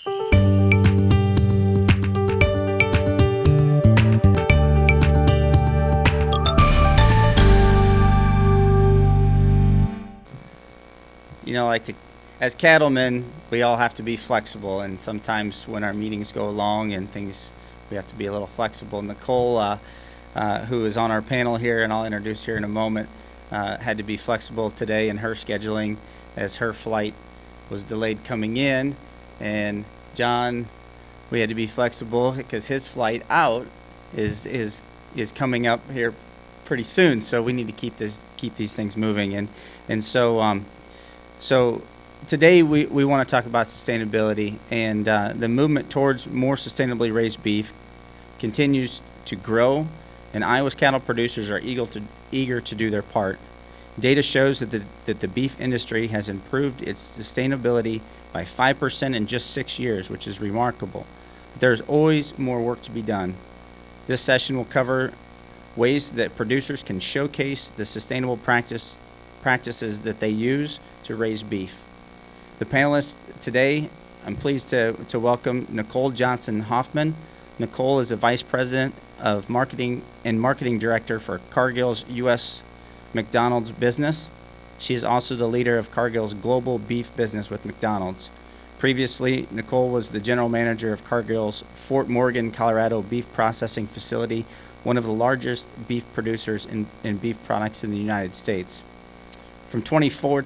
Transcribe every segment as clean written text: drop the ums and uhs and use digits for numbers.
You know, as cattlemen, we all have to be flexible, and sometimes when our meetings go long and things, we have to be a little flexible. Nicole, who is on our panel here, and I'll introduce here in a moment, had to be flexible today in her scheduling as her flight was delayed coming in. And John, we had to be flexible because his flight out is coming up here pretty soon. So we need to keep these things moving. So today we want to talk about sustainability, and the movement towards more sustainably raised beef continues to grow, and Iowa's cattle producers are eager to do their part. Data shows that the beef industry has improved its sustainability by 5% in just 6 years, which is remarkable. But there's always more work to be done. This session will cover ways that producers can showcase the sustainable practices that they use to raise beef. The panelists today, I'm pleased to welcome Nicole Johnson Hoffman. Nicole is the Vice President of Marketing and Marketing Director for Cargill's U.S. McDonald's business. She is also the leader of Cargill's global beef business with McDonald's. Previously, Nicole was the General Manager of Cargill's Fort Morgan, Colorado beef processing facility, one of the largest beef producers in beef products in the United States. From 2004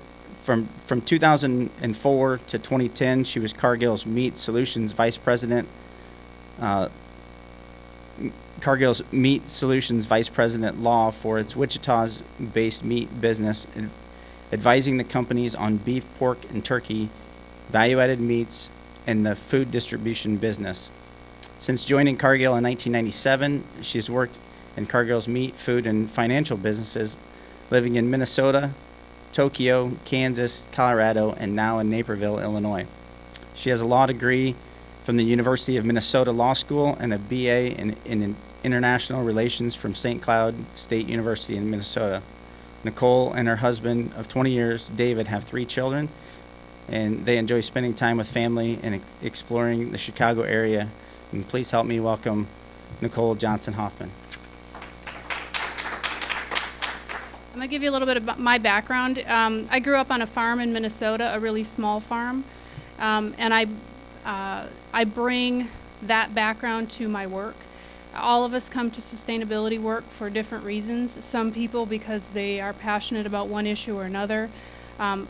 to 2010, she was Cargill's Meat Solutions Vice President. Cargill's Meat Solutions Vice President Law for its Wichita-based meat business, advising the companies on beef, pork, and turkey, value-added meats, and the food distribution business. Since joining Cargill in 1997, she has worked in Cargill's meat, food, and financial businesses, living in Minnesota, Tokyo, Kansas, Colorado, and now in Naperville, Illinois. She has a law degree from the University of Minnesota Law School and a BA in International Relations from St. Cloud State University in Minnesota. Nicole and her husband of 20 years, David, have 3 children, and they enjoy spending time with family and exploring the Chicago area. And please help me welcome Nicole Johnson Hoffman. I'm going to give you a little bit about my background. I grew up on a farm in Minnesota, a really small farm, and I bring that background to my work. All of us come to sustainability work for different reasons. Some people because they are passionate about one issue or another.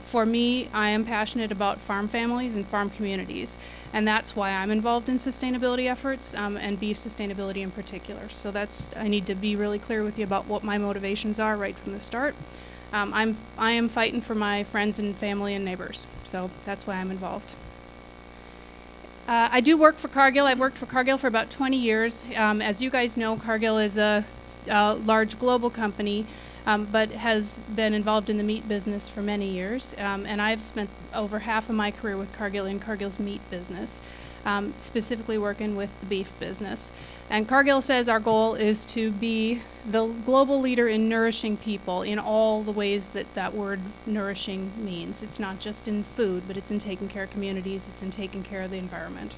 For me, I am passionate about farm families and farm communities, and that's why I'm involved in sustainability efforts, and beef sustainability in particular. So I need to be really clear with you about what my motivations are right from the start. I am fighting for my friends and family and neighbors, so that's why I'm involved. I do work for Cargill. I've worked for Cargill for about 20 years. As you guys know, Cargill is a large global company, but has been involved in the meat business for many years. And I've spent over half of my career with Cargill in Cargill's meat business, specifically working with the beef business. And Cargill says our goal is to be the global leader in nourishing people in all the ways that word nourishing means. It's not just in food, but it's in taking care of communities, it's in taking care of the environment.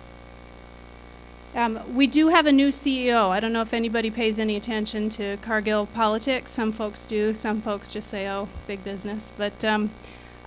We do have a new CEO. I don't know if anybody pays any attention to Cargill politics. Some folks do. Some folks just say, oh, big business. But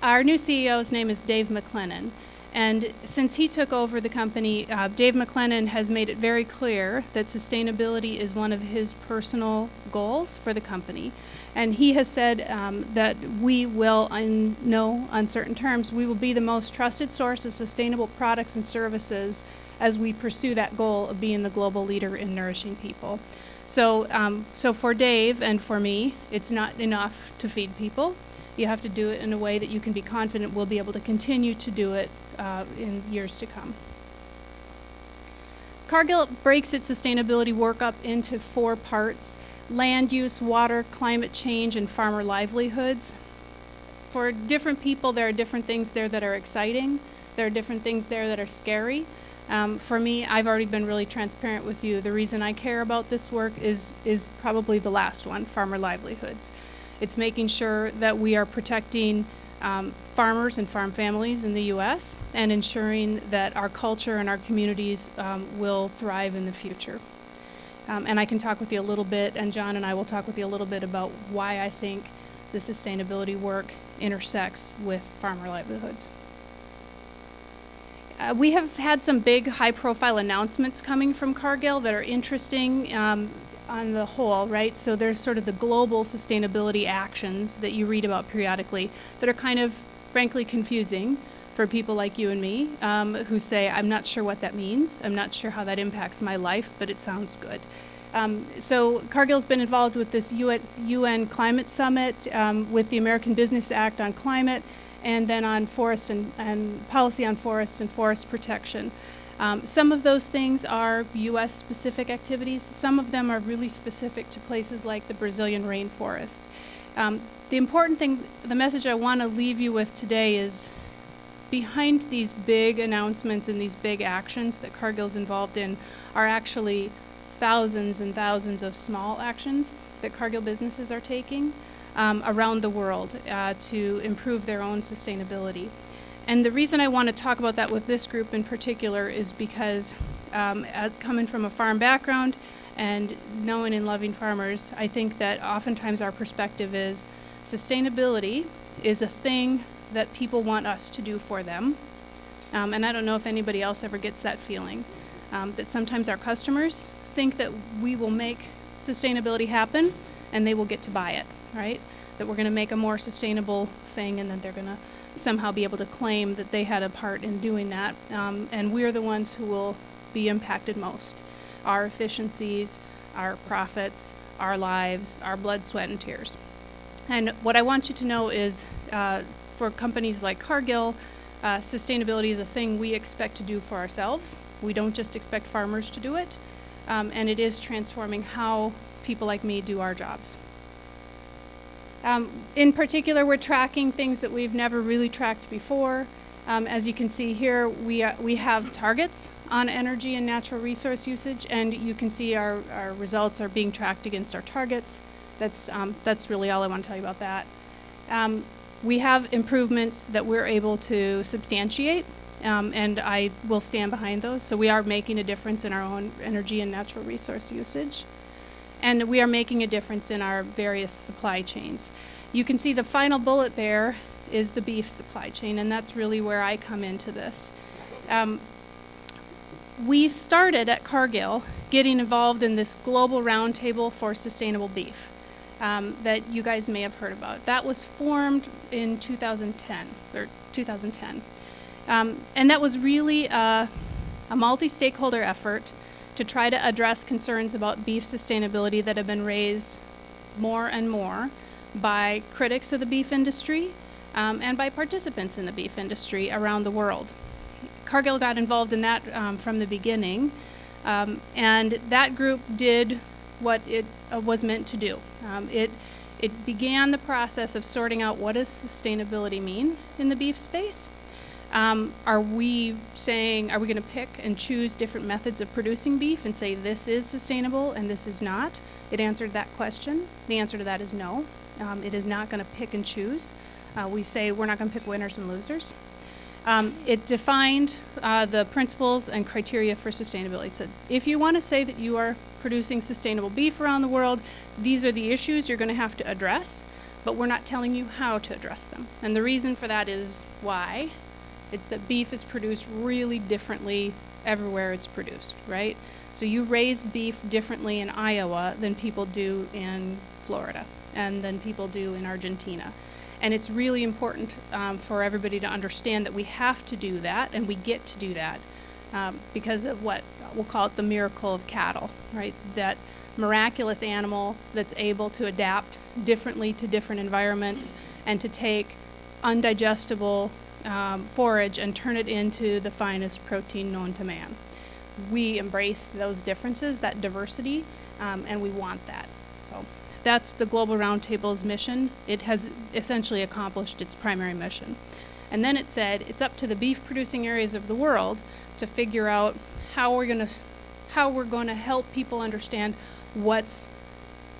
our new CEO's name is Dave McLennan. And since he took over the company, Dave McLennan has made it very clear that sustainability is one of his personal goals for the company. And he has said that we will, in no uncertain terms, we will be the most trusted source of sustainable products and services as we pursue that goal of being the global leader in nourishing people. So for Dave and for me, it's not enough to feed people. You have to do it in a way that you can be confident we'll be able to continue to do it in years to come. Cargill breaks its sustainability work up into 4 parts: land use, water, climate change, and farmer livelihoods. For different people, there are different things there that are exciting. There are different things there that are scary. For me, I've already been really transparent with you. The reason I care about this work is probably the last one, farmer livelihoods. It's making sure that we are protecting farmers and farm families in the U.S. and ensuring that our culture and our communities will thrive in the future. And I can talk with you a little bit, and John and I will talk with you a little bit about why I think the sustainability work intersects with farmer livelihoods. We have had some big high-profile announcements coming from Cargill that are interesting on the whole, right? So there's sort of the global sustainability actions that you read about periodically that are kind of, frankly, confusing for people like you and me who say, I'm not sure what that means. I'm not sure how that impacts my life, but it sounds good. So Cargill's been involved with this UN Climate Summit, with the American Business Act on climate, and then on forest and policy on forest and forest protection. Some of those things are U.S. specific activities. Some of them are really specific to places like the Brazilian rainforest. The important thing, the message I want to leave you with today is behind these big announcements and these big actions that Cargill's involved in are actually thousands and thousands of small actions that Cargill businesses are taking around the world to improve their own sustainability. And the reason I want to talk about that with this group in particular is because coming from a farm background and knowing and loving farmers, I think that oftentimes our perspective is sustainability is a thing that people want us to do for them. And I don't know if anybody else ever gets that feeling, that sometimes our customers think that we will make sustainability happen and they will get to buy it, right? That we're going to make a more sustainable thing and then they're going to somehow be able to claim that they had a part in doing that. And we're the ones who will be impacted most. Our efficiencies, our profits, our lives, our blood, sweat, and tears. And what I want you to know is for companies like Cargill, sustainability is a thing we expect to do for ourselves. We don't just expect farmers to do it. And it is transforming how people like me do our jobs. In particular, we're tracking things that we've never really tracked before. As you can see here, we have targets on energy and natural resource usage, and you can see our results are being tracked against our targets. That's really all I want to tell you about that. We have improvements that we're able to substantiate, and I will stand behind those. So we are making a difference in our own energy and natural resource usage. And we are making a difference in our various supply chains. You can see the final bullet there is the beef supply chain, and that's really where I come into this. We started at Cargill getting involved in this global roundtable for sustainable beef that you guys may have heard about. That was formed in 2010. And that was really a multi-stakeholder effort to try to address concerns about beef sustainability that have been raised more and more by critics of the beef industry and by participants in the beef industry around the world. Cargill got involved in that from the beginning, and that group did what it was meant to do. It began the process of sorting out what does sustainability mean in the beef space. Are we going to pick and choose different methods of producing beef and say this is sustainable and this is not? It answered that question. The answer to that is no. It is not going to pick and choose. We say we're not going to pick winners and losers. It defined the principles and criteria for sustainability. It said if you want to say that you are producing sustainable beef around the world, these are the issues you're going to have to address, but we're not telling you how to address them. And the reason for that is why? It's that beef is produced really differently everywhere it's produced, right? So you raise beef differently in Iowa than people do in Florida and than people do in Argentina. And it's really important for everybody to understand that we have to do that and we get to do that because of what we'll call it the miracle of cattle, right? That miraculous animal that's able to adapt differently to different environments and to take undigestible forage and turn it into the finest protein known to man. We embrace those differences, that diversity, and we want that. So that's the Global Roundtable's mission. It has essentially accomplished its primary mission. And then it said it's up to the beef producing areas of the world to figure out how we're going to help people understand what's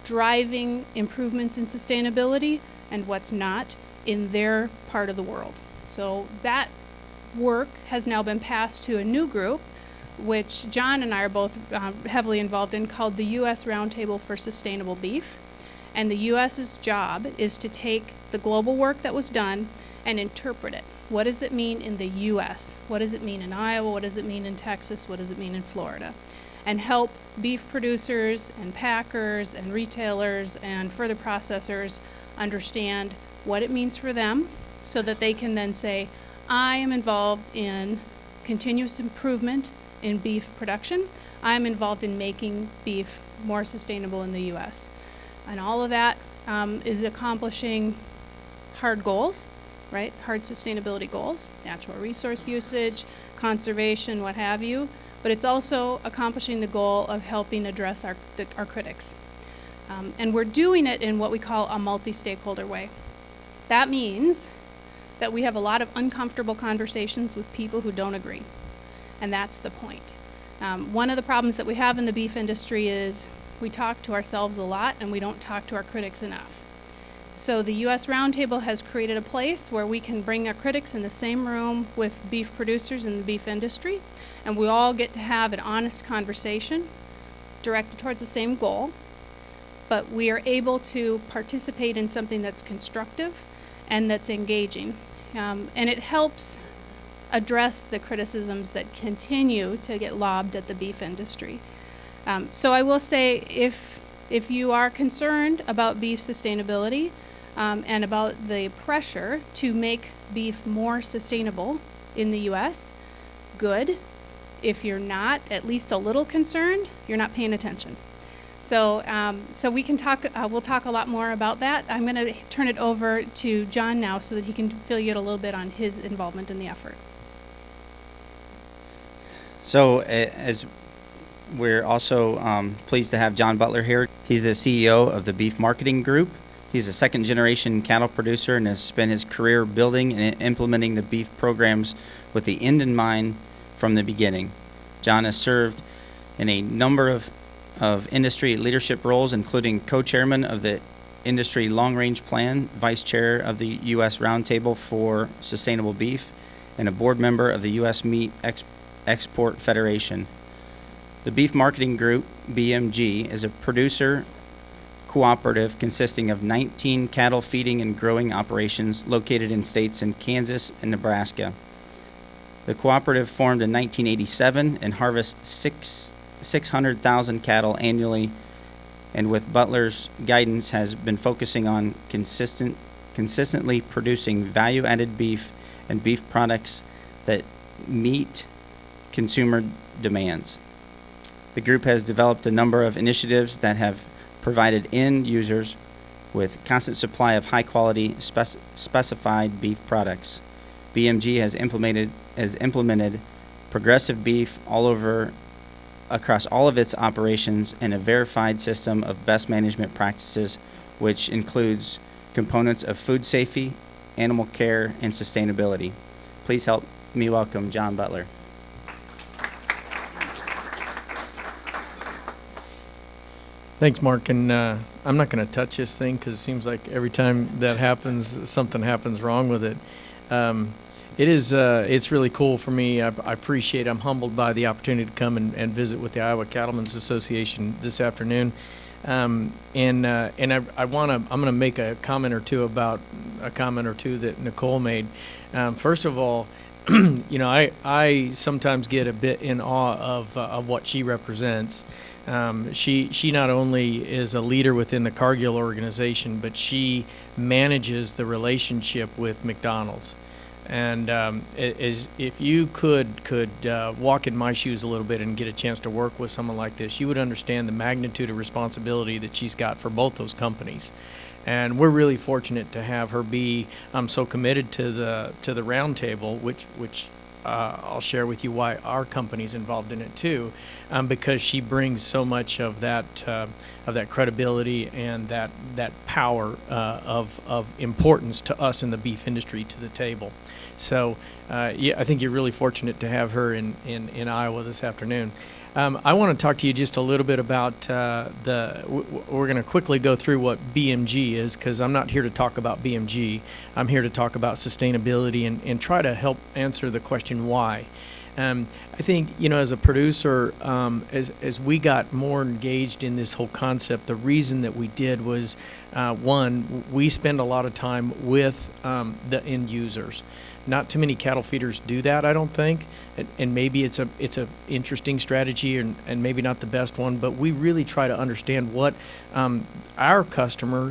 driving improvements in sustainability and what's not, in their part of the world. So that work has now been passed to a new group, which John and I are both heavily involved in, called the U.S. Roundtable for Sustainable Beef. And the U.S.'s job is to take the global work that was done and interpret it. What does it mean in the U.S.? What does it mean in Iowa? What does it mean in Texas? What does it mean in Florida? And help beef producers and packers and retailers and further processors understand what it means for them, so that they can then say, I am involved in continuous improvement in beef production. I am involved in making beef more sustainable in the U.S. And all of that is accomplishing hard goals, right? Hard sustainability goals, natural resource usage, conservation, what have you. But it's also accomplishing the goal of helping address our critics. And we're doing it in what we call a multi-stakeholder way. That means that we have a lot of uncomfortable conversations with people who don't agree. And that's the point. One of the problems that we have in the beef industry is we talk to ourselves a lot and we don't talk to our critics enough. So the U.S. Roundtable has created a place where we can bring our critics in the same room with beef producers in the beef industry, and we all get to have an honest conversation directed towards the same goal, but we are able to participate in something that's constructive and that's engaging. And it helps address the criticisms that continue to get lobbed at the beef industry. So I will say, if you are concerned about beef sustainability and about the pressure to make beef more sustainable in the U.S., good. If you're not at least a little concerned, you're not paying attention. So we can talk. We'll talk a lot more about that. I'm going to turn it over to John now, so that he can fill you in a little bit on his involvement in the effort. So as we're also pleased to have John Butler here. He's the CEO of the Beef Marketing Group. He's a second-generation cattle producer and has spent his career building and implementing the beef programs with the end in mind from the beginning. John has served in a number of industry leadership roles, including co-chairman of the Industry Long-Range Plan, vice chair of the U.S. Roundtable for Sustainable Beef, and a board member of the U.S. Meat Export Federation. The Beef Marketing Group, BMG, is a producer cooperative consisting of 19 cattle feeding and growing operations located in states in Kansas and Nebraska. The cooperative formed in 1987 and harvests 600,000 cattle annually, and with Butler's guidance has been focusing on consistently producing value-added beef and beef products that meet consumer demands. The group has developed a number of initiatives that have provided end users with constant supply of high-quality specified beef products. BMG has implemented progressive beef across all of its operations and a verified system of best management practices, which includes components of food safety, animal care, and sustainability. Please help me welcome John Butler. Thanks, Mark. And I'm not going to touch this thing because it seems like every time that happens, something happens wrong with it. It's really cool for me. I appreciate. I'm humbled by the opportunity to come and visit with the Iowa Cattlemen's Association this afternoon. I'm going to make a comment or two about a comment or two that Nicole made. First of all, I sometimes get a bit in awe of what she represents. She not only is a leader within the Cargill organization, but she manages the relationship with McDonald's. And if you could walk in my shoes a little bit and get a chance to work with someone like this, you would understand the magnitude of responsibility that she's got for both those companies. And we're really fortunate to have her be so committed to the roundtable, which I'll share with you why our company's involved in it too, because she brings so much of that that credibility and that power of importance to us in the beef industry to the table. So yeah, I think you're really fortunate to have her in Iowa this afternoon. I want to talk to you just a little bit about we're going to quickly go through what BMG is, because I'm not here to talk about BMG. I'm here to talk about sustainability and try to help answer the question why. I think, as a producer, as we got more engaged in this whole concept, the reason that we did was, one, we spend a lot of time with the end users. Not too many cattle feeders do that, I don't think, and maybe it's a interesting strategy and maybe not the best one, but we really try to understand what our customer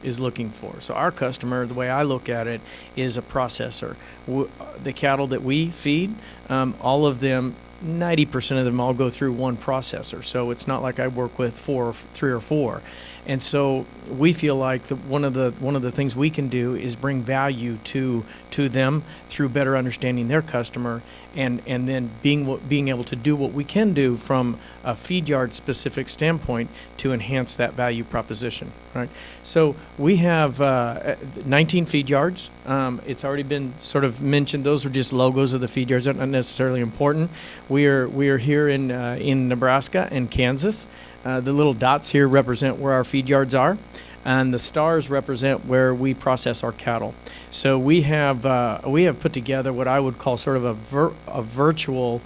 is looking for. So our customer, the way I look at it, is a processor. The cattle that we feed, all of them, 90% of them all go through one processor. So it's not like I work with three or four. And so we feel like one of the things we can do is bring value to them through better understanding their customer, and then being able to do what we can do from a feed yard specific standpoint to enhance that value proposition. Right. So we have 19 feed yards. It's already been sort of mentioned. Those are just logos of the feed yards. They're not necessarily important. We are here in Nebraska and Kansas. The little dots here represent where our feed yards are, and the stars represent where we process our cattle. So we have put together what I would call sort of a virtual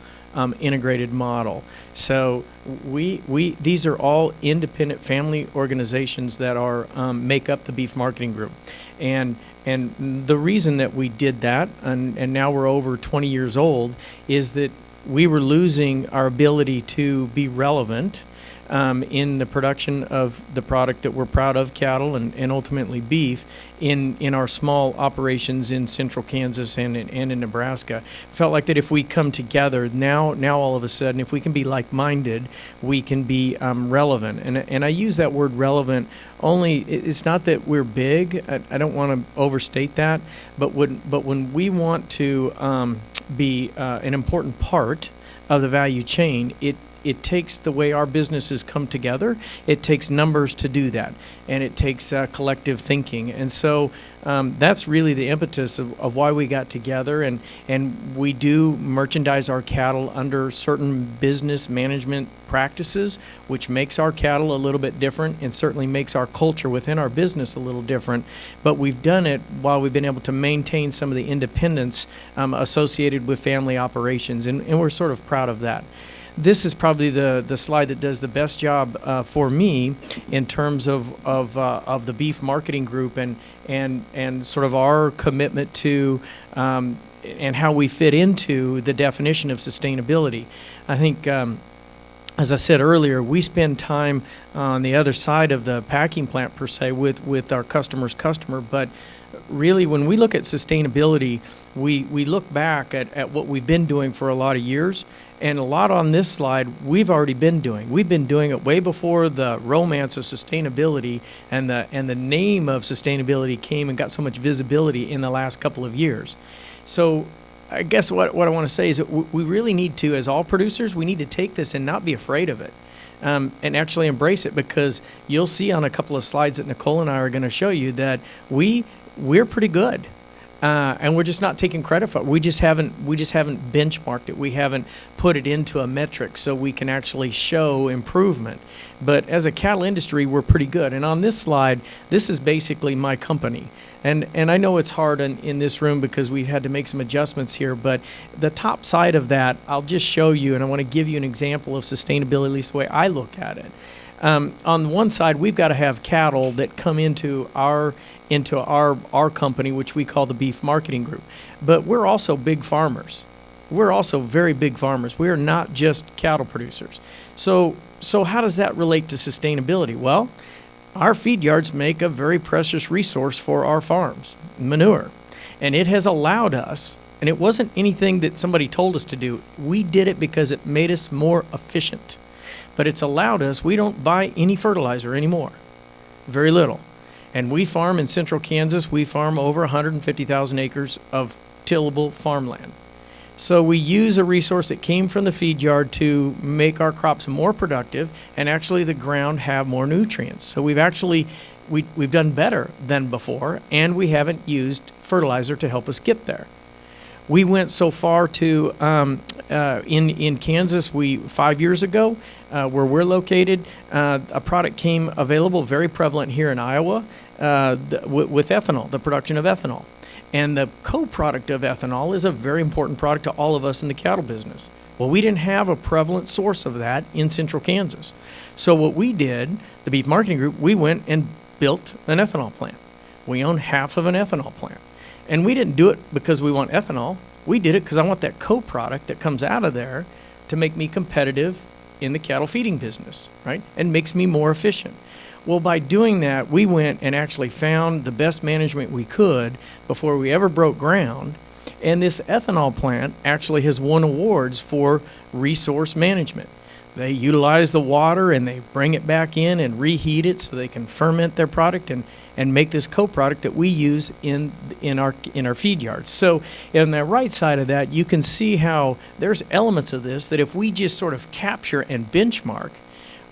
integrated model. So these are all independent family organizations that are make up the beef marketing group, and the reason that we did that, and now we're over 20 years old, is that we were losing our ability to be relevant in the production of the product that we're proud of, cattle and ultimately beef, in our small operations in central Kansas and in Nebraska. Felt like that if we come together now all of a sudden, if we can be like-minded, we can be relevant. And I use that word relevant only, it's not that we're big, I don't want to overstate that, but when we want to be an important part of the value chain, it takes the way our businesses come together. It takes numbers to do that, and it takes collective thinking. And so that's really the impetus of why we got together, and we do merchandise our cattle under certain business management practices, which makes our cattle a little bit different and certainly makes our culture within our business a little different. But we've done it while we've been able to maintain some of the independence associated with family operations, and we're sort of proud of that. This is probably the slide that does the best job for me in terms of the beef marketing group and sort of our commitment to and how we fit into the definition of sustainability. I think, as I said earlier, we spend time on the other side of the packing plant per se with our customer's customer, but really when we look at sustainability, we look back at what we've been doing for a lot of years. And a lot on this slide we've already been doing. We've been doing it way before the romance of sustainability and the name of sustainability came and got so much visibility in the last couple of years. So I guess what I want to say is that we really need to, as all producers, we need to take this and not be afraid of it, and actually embrace it, because you'll see on a couple of slides that Nicole and I are going to show you that we're pretty good. And we're just not taking credit for it. We just haven't benchmarked it. We haven't put it into a metric so we can actually show improvement. But as a cattle industry, we're pretty good. And on this slide, this is basically my company. And I know it's hard in this room because we've had to make some adjustments here, but the top side of that, I'll just show you, and I want to give you an example of sustainability, at least the way I look at it. On one side, we've got to have cattle that come into our company, which we call the Beef Marketing Group. But we're also big farmers. We're also very big farmers. We are not just cattle producers. So how does that relate to sustainability? Well, our feed yards make a very precious resource for our farms, manure. And it has allowed us, and it wasn't anything that somebody told us to do. We did it because it made us more efficient. But it's allowed us, we don't buy any fertilizer anymore, very little. And we farm in central Kansas, we farm over 150,000 acres of tillable farmland. So we use a resource that came from the feed yard to make our crops more productive and actually the ground have more nutrients. So we've done better than before, and we haven't used fertilizer to help us get there. We went so far to in Kansas. 5 years ago, where we're located, a product came available, very prevalent here in Iowa, with ethanol, the production of ethanol. And the co-product of ethanol is a very important product to all of us in the cattle business. Well, we didn't have a prevalent source of that in central Kansas. So what we did, the Beef Marketing Group, we went and built an ethanol plant. We own half of an ethanol plant. And we didn't do it because we want ethanol. We did it because I want that co-product that comes out of there to make me competitive in the cattle feeding business, right? And makes me more efficient. Well, by doing that, we went and actually found the best management we could before we ever broke ground. And this ethanol plant actually has won awards for resource management. They utilize the water and they bring it back in and reheat it so they can ferment their product and make this co-product that we use in our feed yards. So on the right side of that, you can see how there's elements of this that if we just sort of capture and benchmark,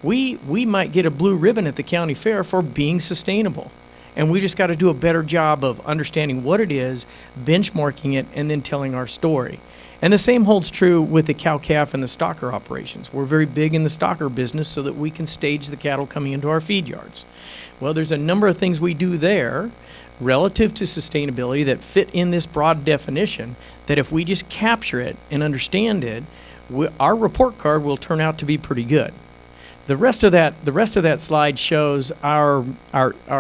we might get a blue ribbon at the county fair for being sustainable. And we just got to do a better job of understanding what it is, benchmarking it, and then telling our story. And the same holds true with the cow-calf and the stocker operations. We're very big in the stocker business so that we can stage the cattle coming into our feed yards. Well, there's a number of things we do there relative to sustainability that fit in this broad definition that if we just capture it and understand it, our report card will turn out to be pretty good. The rest of that slide shows our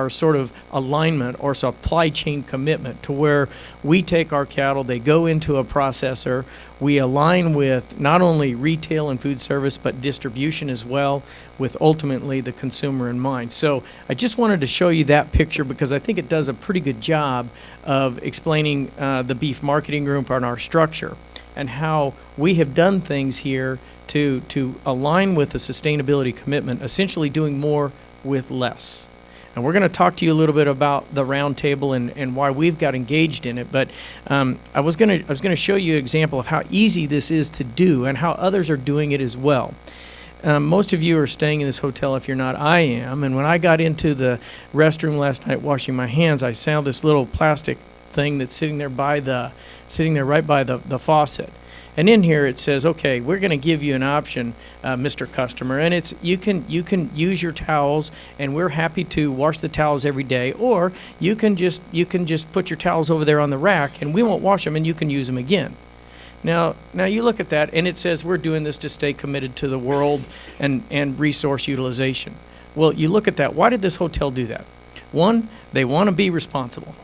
sort of alignment or supply chain commitment to where we take our cattle, they go into a processor, we align with not only retail and food service, but distribution as well, with ultimately the consumer in mind. So I just wanted to show you that picture because I think it does a pretty good job of explaining the Beef Marketing Group and our structure and how we have done things here to align with the sustainability commitment, essentially doing more with less. And we're going to talk to you a little bit about the roundtable and why we've got engaged in it. But I was going to show you an example of how easy this is to do and how others are doing it as well. Most of you are staying in this hotel. If you're not, I am. And when I got into the restroom last night washing my hands, I saw this little plastic thing that's sitting there right by the faucet. And in here it says, okay, we're going to give you an option, Mr. Customer, and it's you can use your towels, and we're happy to wash the towels every day, or you can just put your towels over there on the rack, and we won't wash them, and you can use them again. Now you look at that, and it says we're doing this to stay committed to the world and resource utilization. Well, you look at that. Why did this hotel do that? One, they want to be responsible.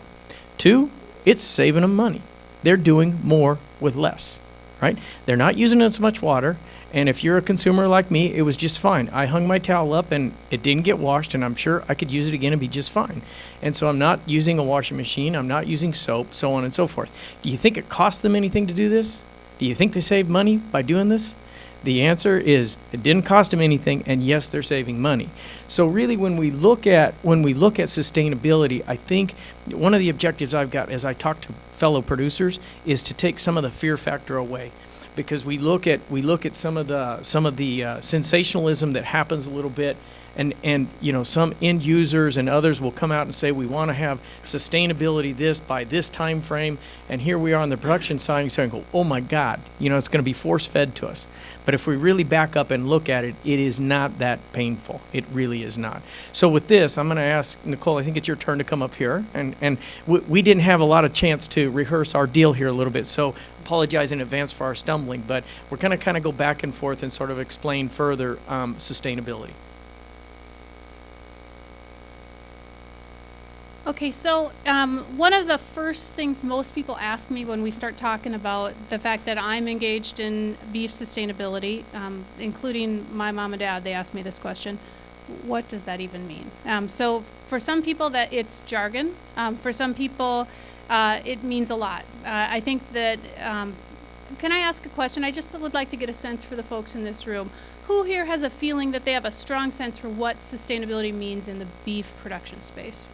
Two, it's saving them money. They're doing more with less. Right? They're not using as much water, and if you're a consumer like me, it was just fine. I hung my towel up and it didn't get washed, and I'm sure I could use it again and be just fine. And so I'm not using a washing machine, I'm not using soap, so on and so forth. Do you think it cost them anything to do this? Do you think they saved money by doing this? The answer is it didn't cost them anything, and yes, they're saving money. So really, when we look at sustainability, I think one of the objectives I've got as I talk to fellow producers is to take some of the fear factor away, because we look at some of the sensationalism that happens a little bit. And you know, some end users and others will come out and say we want to have sustainability this by this time frame, and here we are on the production side and saying, oh my God, you know, it's going to be force fed to us. But if we really back up and look at it, it is not that painful. It really is not. So with this, I'm going to ask Nicole. I think it's your turn to come up here, and we didn't have a lot of chance to rehearse our deal here a little bit, so apologize in advance for our stumbling. But we're going to kind of go back and forth and sort of explain further sustainability. Okay, so one of the first things most people ask me when we start talking about the fact that I'm engaged in beef sustainability, including my mom and dad, they ask me this question: what does that even mean? So for some people that it's jargon. For some people it means a lot. I think that, can I ask a question? I just would like to get a sense for the folks in this room. Who here has a feeling that they have a strong sense for what sustainability means in the beef production space?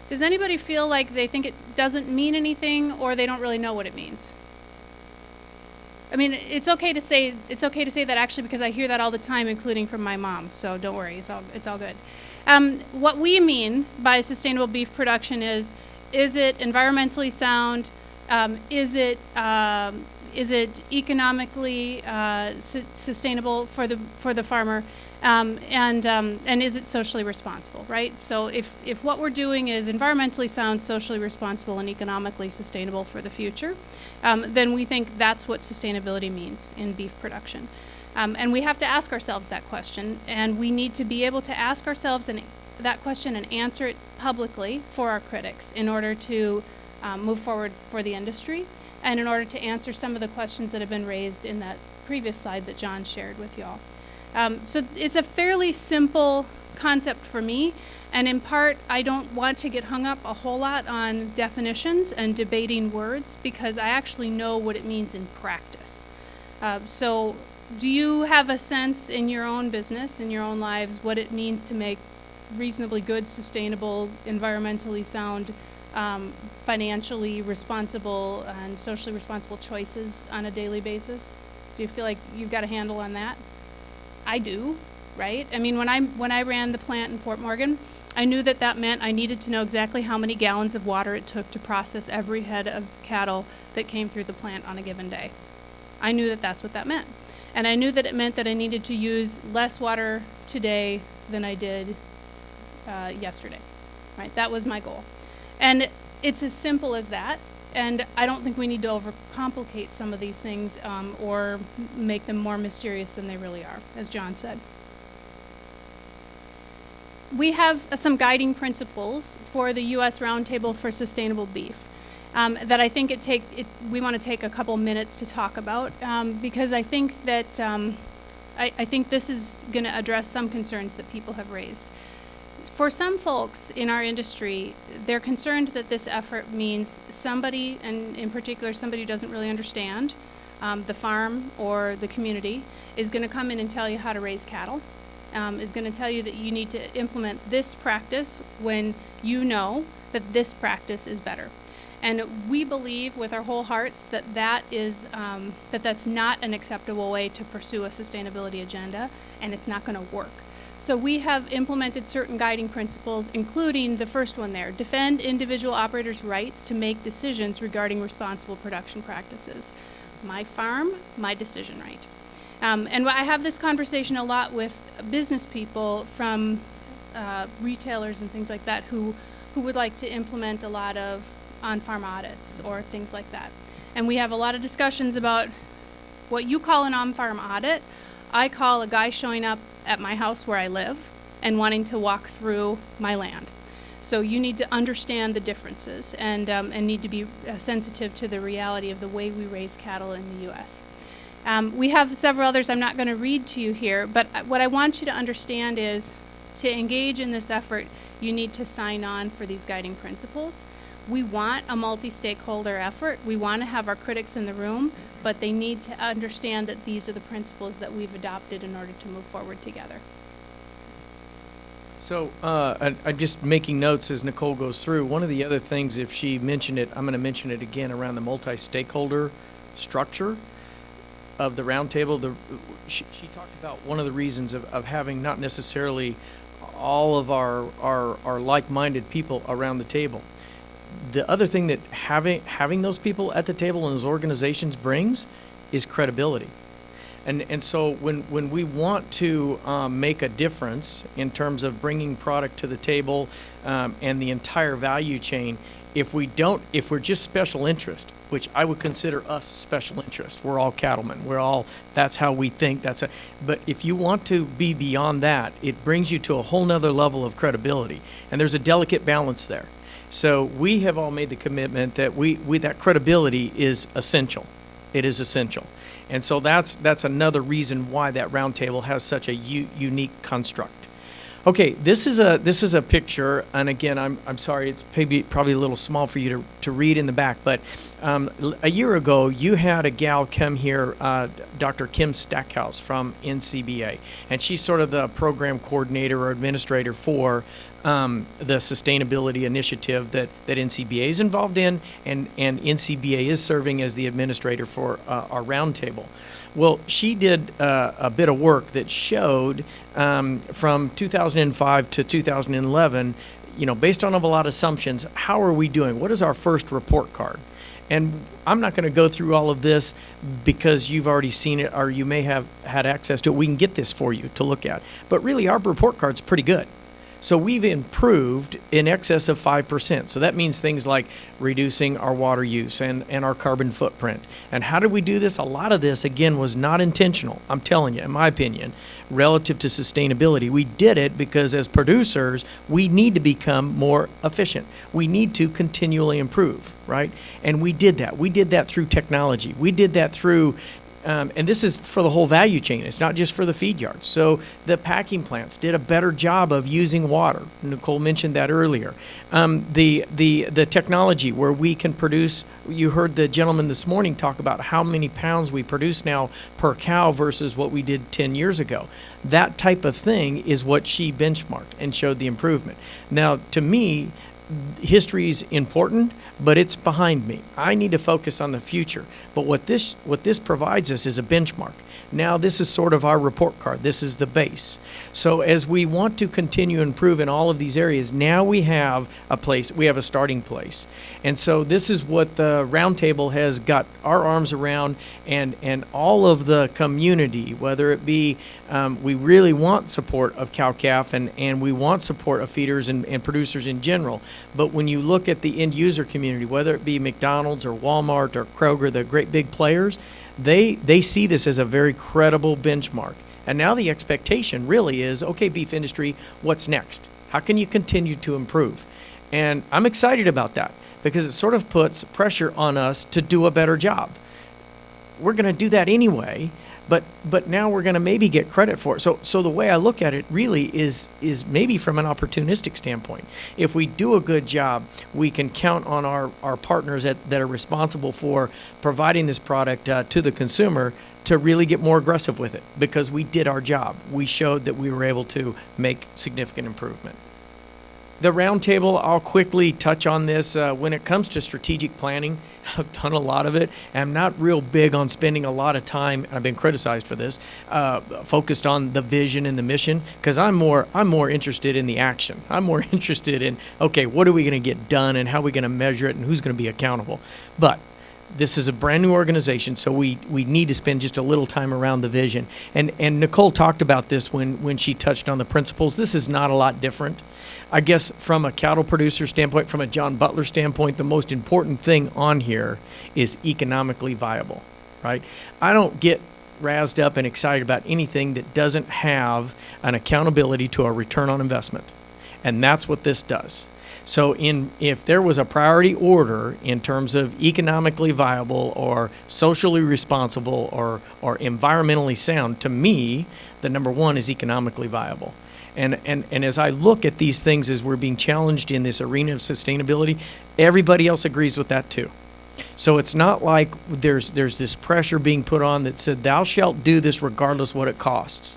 Does anybody feel like they think it doesn't mean anything, or they don't really know what it means? I mean, it's okay to say that actually, because I hear that all the time, including from my mom. So don't worry, it's all good. What we mean by sustainable beef production is it environmentally sound? Is it economically sustainable for the farmer? And is it socially responsible, right? So if what we're doing is environmentally sound, socially responsible, and economically sustainable for the future, then we think that's what sustainability means in beef production. And we have to ask ourselves that question, and we need to be able to ask ourselves that question and answer it publicly for our critics in order to move forward for the industry, and in order to answer some of the questions that have been raised in that previous slide that John shared with y'all. So it's a fairly simple concept for me, and in part I don't want to get hung up a whole lot on definitions and debating words, because I actually know what it means in practice. So do you have a sense in your own business, in your own lives, what it means to make reasonably good, sustainable, environmentally sound, financially responsible, and socially responsible choices on a daily basis? Do you feel like you've got a handle on that? I do, right? I mean, when I ran the plant in Fort Morgan, I knew that meant I needed to know exactly how many gallons of water it took to process every head of cattle that came through the plant on a given day. I knew that that's what that meant. And I knew that it meant that I needed to use less water today than I did yesterday, right? That was my goal. And it's as simple as that. And I don't think we need to overcomplicate some of these things or make them more mysterious than they really are, as John said. We have some guiding principles for the U.S. Roundtable for Sustainable Beef that I think we want to take a couple minutes to talk about, because I think that I think this is going to address some concerns that people have raised. For some folks in our industry, they're concerned that this effort means somebody, and in particular somebody who doesn't really understand the farm or the community, is going to come in and tell you how to raise cattle, is going to tell you that you need to implement this practice when you know that this practice is better. And we believe with our whole hearts that that's not an acceptable way to pursue a sustainability agenda, and it's not going to work. So we have implemented certain guiding principles, including the first one there: defend individual operators' rights to make decisions regarding responsible production practices. My farm, my decision right. And I have this conversation a lot with business people from retailers and things like that who would like to implement a lot of on-farm audits or things like that. And we have a lot of discussions about what you call an on-farm audit. I call a guy showing up at my house where I live and wanting to walk through my land. So you need to understand the differences and need to be sensitive to the reality of the way we raise cattle in the U.S. We have several others I'm not going to read to you here, but what I want you to understand is to engage in this effort, you need to sign on for these guiding principles. We want a multi-stakeholder effort. We want to have our critics in the room, but they need to understand that these are the principles that we've adopted in order to move forward together. So I'm just making notes as Nicole goes through. One of the other things, if she mentioned it, I'm going to mention it again, around the multi-stakeholder structure of the roundtable. She talked about one of the reasons of having not necessarily all of our like-minded people around the table. The other thing that having those people at the table and those organizations brings is credibility. And so when we want to make a difference in terms of bringing product to the table and the entire value chain, if we're just special interest, which I would consider us special interest, we're all cattlemen, that's how we think, but if you want to be beyond that, it brings you to a whole nother level of credibility, and there's a delicate balance there. So we have all made the commitment that that credibility is essential. It is essential. And so that's another reason why that roundtable has such a unique construct. Okay, this is a picture, and again, I'm sorry, it's probably a little small for you to read in the back, but a year ago, you had a gal come here, Dr. Kim Stackhouse from NCBA, and she's sort of the program coordinator or administrator for the sustainability initiative that NCBA is involved in, and NCBA is serving as the administrator for our roundtable. Well, she did a bit of work that showed from 2005 to 2011, based on a lot of assumptions, how are we doing? What is our first report card? And I'm not going to go through all of this because you've already seen it or you may have had access to it. We can get this for you to look at. But really, our report card's pretty good. So we've improved in excess of 5%. So that means things like reducing our water use and our carbon footprint. And how did we do this? A lot of this, again, was not intentional. I'm telling you, in my opinion, relative to sustainability. We did it because as producers, we need to become more efficient. We need to continually improve, right? And we did that. We did that through technology. We did that through and this is for the whole value chain. It's not just for the feed yards. So the packing plants did a better job of using water. Nicole mentioned that earlier. The technology where we can produce, you heard the gentleman this morning talk about how many pounds we produce now per cow versus what we did 10 years ago. That type of thing is what she benchmarked and showed the improvement. Now, to me, history is important, but it's behind me. I need to focus on the future. But what this provides us is a benchmark. Now this is sort of our report card. This is the base. So as we want to continue to improve in all of these areas, now we have a place, we have a starting place. And so this is what the roundtable has got our arms around, and all of the community, whether it be, we really want support of cow-calf and we want support of feeders and producers in general. But when you look at the end user community, whether it be McDonald's or Walmart or Kroger, the great big players, they see this as a very credible benchmark. And now the expectation really is, okay, beef industry, what's next? How can you continue to improve? And I'm excited about that because it sort of puts pressure on us to do a better job. We're going to do that anyway, but now we're going to maybe get credit for it. So the way I look at it really is maybe from an opportunistic standpoint. If we do a good job, we can count on our partners that are responsible for providing this product to the consumer to really get more aggressive with it because we did our job. We showed that we were able to make significant improvement. The roundtable, I'll quickly touch on this. When it comes to strategic planning, I've done a lot of it. And I'm not real big on spending a lot of time, and I've been criticized for this, focused on the vision and the mission, because I'm more interested in the action. I'm more interested in, okay, what are we going to get done and how are we going to measure it and who's going to be accountable. But this is a brand new organization, so we need to spend just a little time around the vision. And Nicole talked about this when she touched on the principles. This is not a lot different. I guess from a cattle producer standpoint, from a John Butler standpoint, the most important thing on here is economically viable, right? I don't get razzed up and excited about anything that doesn't have an accountability to a return on investment. And that's what this does. So if there was a priority order in terms of economically viable or socially responsible or environmentally sound, to me, the number one is economically viable. And as I look at these things as we're being challenged in this arena of sustainability, everybody else agrees with that too. So it's not like there's this pressure being put on that said, thou shalt do this regardless what it costs.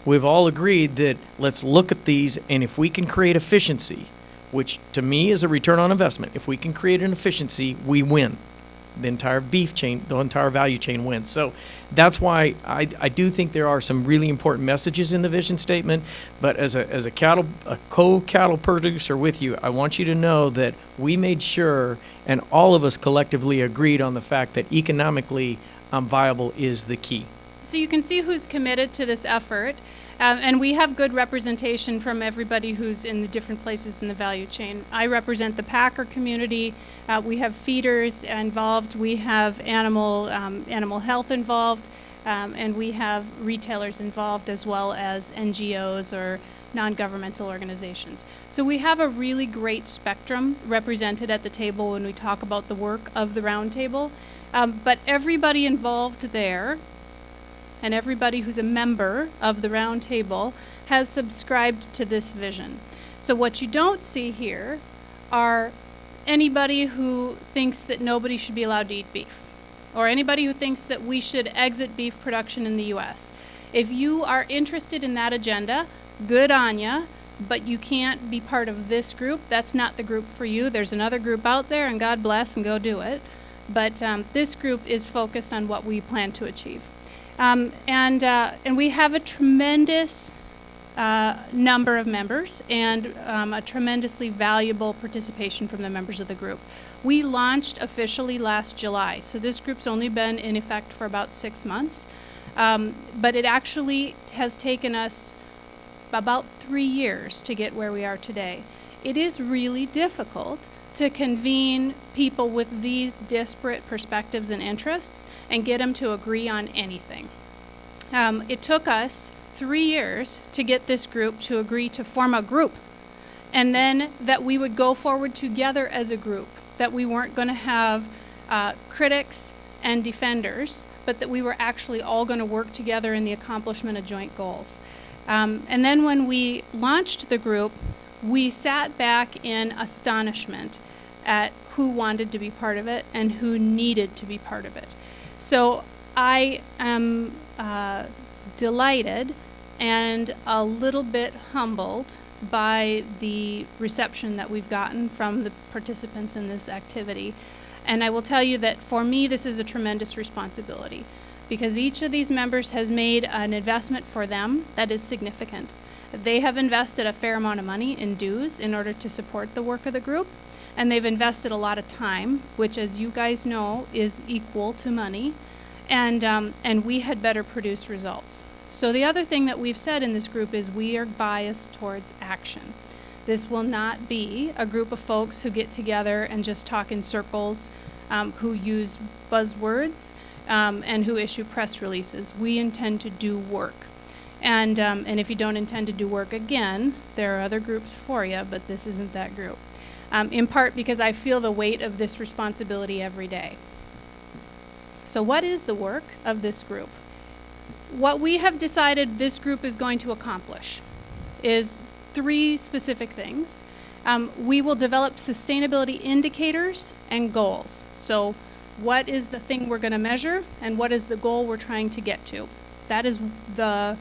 We've all agreed that let's look at these, and if we can create efficiency, which to me is a return on investment, if we can create an efficiency, we win. The entire beef chain, the entire value chain wins. So that's why I do think there are some really important messages in the vision statement. But as a co-cattle producer with you, I want you to know that we made sure, and all of us collectively agreed on the fact that economically viable is the key. So you can see who's committed to this effort. And we have good representation from everybody who's in the different places in the value chain. I represent the packer community. We have feeders involved. We have animal health involved. And we have retailers involved, as well as NGOs or non-governmental organizations. So we have a really great spectrum represented at the table when we talk about the work of the roundtable. But everybody involved there and everybody who's a member of the round table has subscribed to this vision. So what you don't see here are anybody who thinks that nobody should be allowed to eat beef, or anybody who thinks that we should exit beef production in the U.S. If you are interested in that agenda, good on ya, but you can't be part of this group. That's not the group for you. There's another group out there, and God bless, and go do it. But this group is focused on what we plan to achieve. And we have a tremendous number of members and a tremendously valuable participation from the members of the group. We launched officially last July, so this group's only been in effect for about 6 months, but it actually has taken us about 3 years to get where we are today. It is really difficult to convene people with these disparate perspectives and interests and get them to agree on anything. It took us 3 years to get this group to agree to form a group, and then that we would go forward together as a group, that we weren't going to have critics and defenders, but that we were actually all going to work together in the accomplishment of joint goals. And then when we launched the group, we sat back in astonishment at who wanted to be part of it and who needed to be part of it. So I am delighted and a little bit humbled by the reception that we've gotten from the participants in this activity. And I will tell you that for me, this is a tremendous responsibility, because each of these members has made an investment for them that is significant. They have invested a fair amount of money in dues in order to support the work of the group, and they've invested a lot of time, which, as you guys know, is equal to money, and we had better produce results. So the other thing that we've said in this group is we are biased towards action. This will not be a group of folks who get together and just talk in circles, who use buzzwords, and who issue press releases. We intend to do work. And if you don't intend to do work, again, there are other groups for you, but this isn't that group. In part because I feel the weight of this responsibility every day. So what is the work of this group? What we have decided this group is going to accomplish is 3 specific things. We will develop sustainability indicators and goals. So what is the thing we're going to measure, and what is the goal we're trying to get to? That is the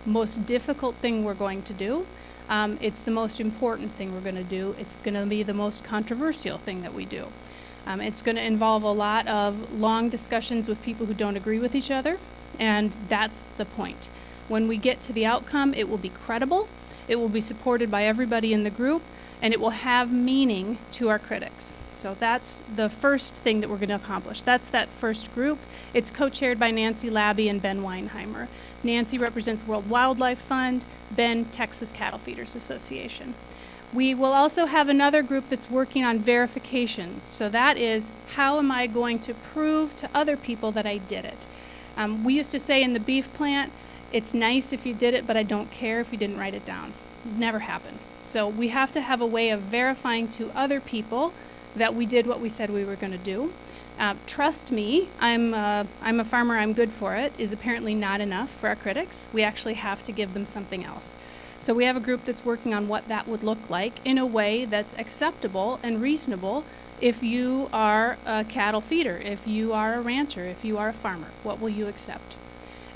most difficult thing we're going to do. It's the most important thing we're going to do. It's going to be the most controversial thing that we do. It's going to involve a lot of long discussions with people who don't agree with each other, and that's the point. When we get to the outcome, it will be credible, it will be supported by everybody in the group, and it will have meaning to our critics. So that's the first thing that we're going to accomplish. That's that first group. It's co-chaired by Nancy Labby and Ben Weinheimer. Nancy represents World Wildlife Fund, Ben, Texas Cattle Feeders Association. We will also have another group that's working on verification. So that is, how am I going to prove to other people that I did it? We used to say in the beef plant, it's nice if you did it, but I don't care if you didn't write it down. It never happened. So we have to have a way of verifying to other people that we did what we said we were going to do. Trust me, I'm a farmer, I'm good for it, is apparently not enough for our critics. We actually have to give them something else. So we have a group that's working on what that would look like in a way that's acceptable and reasonable if you are a cattle feeder, if you are a rancher, if you are a farmer. What will you accept?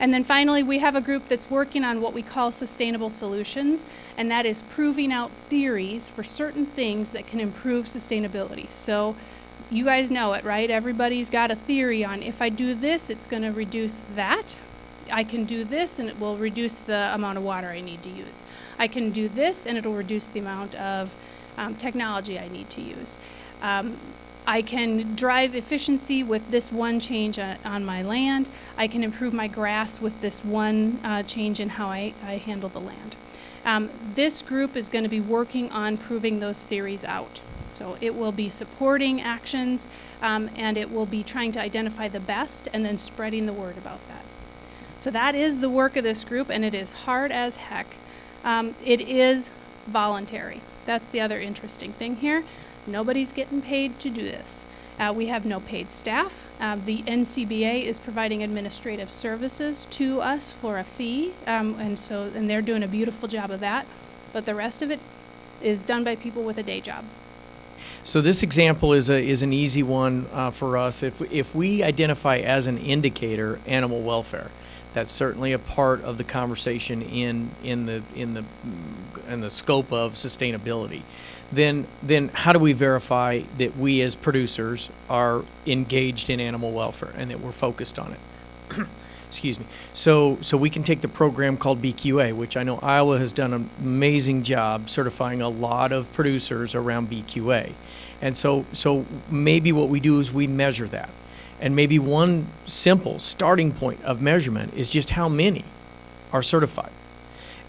And then finally, we have a group that's working on what we call sustainable solutions, and that is proving out theories for certain things that can improve sustainability. So you guys know it, right? Everybody's got a theory on, if I do this, it's going to reduce that. I can do this and it will reduce the amount of water I need to use. I can do this and it'll reduce the amount of technology I need to use. I can drive efficiency with this one change on my land. I can improve my grass with this one change in how I handle the land. This group is going to be working on proving those theories out. So it will be supporting actions, and it will be trying to identify the best and then spreading the word about that. So that is the work of this group, and it is hard as heck. It is voluntary. That's the other interesting thing here. Nobody's getting paid to do this. We have no paid staff. The NCBA is providing administrative services to us for a fee, and they're doing a beautiful job of that. But the rest of it is done by people with a day job. So this example is an easy one for us. If we identify as an indicator animal welfare, that's certainly a part of the conversation in the scope of sustainability. Then how do we verify that we as producers are engaged in animal welfare and that we're focused on it? Excuse me. So we can take the program called BQA, which I know Iowa has done an amazing job certifying a lot of producers around BQA. And so maybe what we do is we measure that. And maybe one simple starting point of measurement is just how many are certified.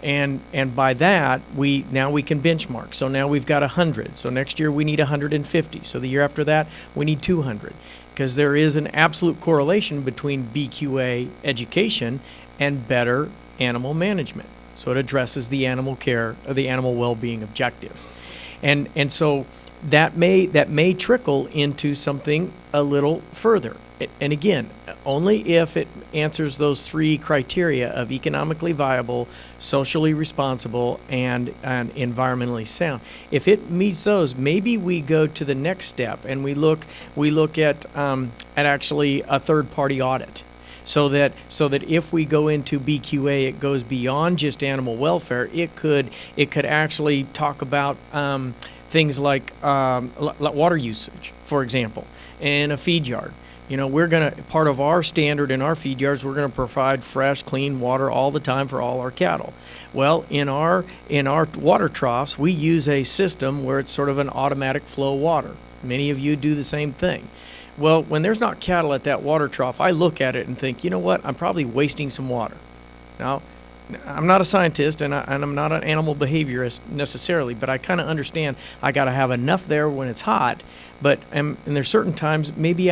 And by that, now we can benchmark. So now we've got 100. So next year we need 150. So the year after that, we need 200. Because there is an absolute correlation between BQA education and better animal management. So it addresses the animal care, or the animal well-being objective. And so that may trickle into something a little further. And again, only if it answers those three criteria of economically viable, socially responsible, and environmentally sound. If it meets those, maybe we go to the next step and we look at actually a third-party audit. So that if we go into BQA, it goes beyond just animal welfare. It could actually talk about things like water usage, for example, in a feed yard. You know, part of our standard in our feed yards, we're gonna provide fresh, clean water all the time for all our cattle. Well, in our water troughs, we use a system where it's sort of an automatic flow water. Many of you do the same thing. Well, when there's not cattle at that water trough, I look at it and think, you know what, I'm probably wasting some water. Now, I'm not a scientist and I'm not an animal behaviorist necessarily, but I kind of understand I got to have enough there when it's hot. But and there's certain times maybe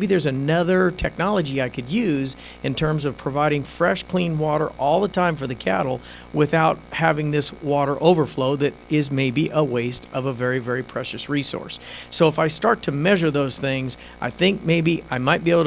there's another technology I could use in terms of providing fresh, clean water all the time for the cattle without having this water overflow that is maybe a waste of a very, very precious resource. So if I start to measure those things, I think maybe I might be able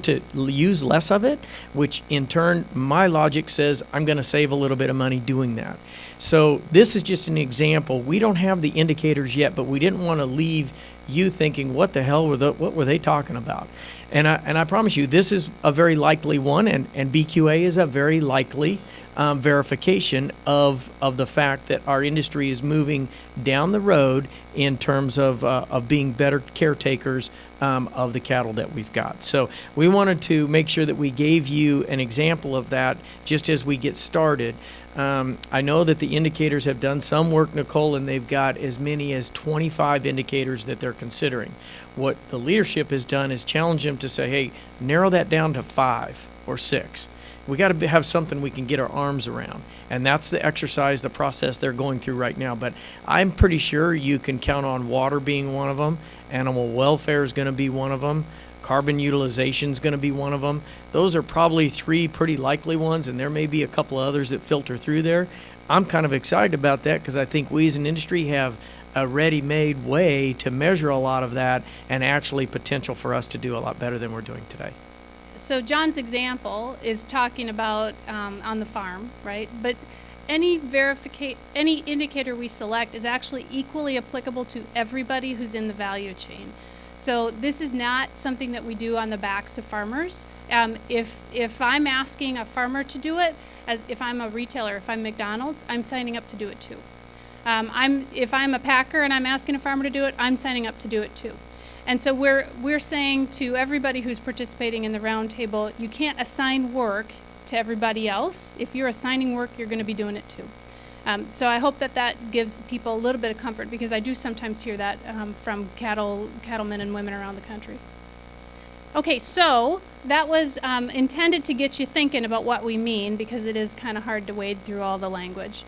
to use less of it, which in turn, my logic says I'm going to save a little bit of money doing that. So this is just an example. We don't have the indicators yet, but we didn't want to leave you thinking, what the hell what were they talking about? And I promise you, this is a very likely one, and BQA is a very likely verification of the fact that our industry is moving down the road in terms of being better caretakers of the cattle that we've got. So we wanted to make sure that we gave you an example of that just as we get started. I know that the indicators have done some work, Nicole, and they've got as many as 25 indicators that they're considering. What the leadership has done is challenge them to say, hey, narrow that down to 5 or 6. We got to have something we can get our arms around. And that's the exercise, the process they're going through right now. But I'm pretty sure you can count on water being one of them. Animal welfare is going to be one of them. Carbon utilization is going to be one of them. Those are probably 3 pretty likely ones, and there may be a couple of others that filter through there. I'm kind of excited about that because I think we as an industry have a ready-made way to measure a lot of that and actually potential for us to do a lot better than we're doing today. So John's example is talking about on the farm, right? But any indicator we select is actually equally applicable to everybody who's in the value chain. So this is not something that we do on the backs of farmers. If I'm asking a farmer to do it, if I'm a retailer, if I'm McDonald's, I'm signing up to do it too. If I'm a packer and I'm asking a farmer to do it, I'm signing up to do it too. And so we're saying to everybody who's participating in the roundtable, you can't assign work to everybody else. If you're assigning work, you're going to be doing it too. So I hope that gives people a little bit of comfort, because I do sometimes hear that from cattlemen and women around the country. Okay, so that was intended to get you thinking about what we mean, because it is kind of hard to wade through all the language.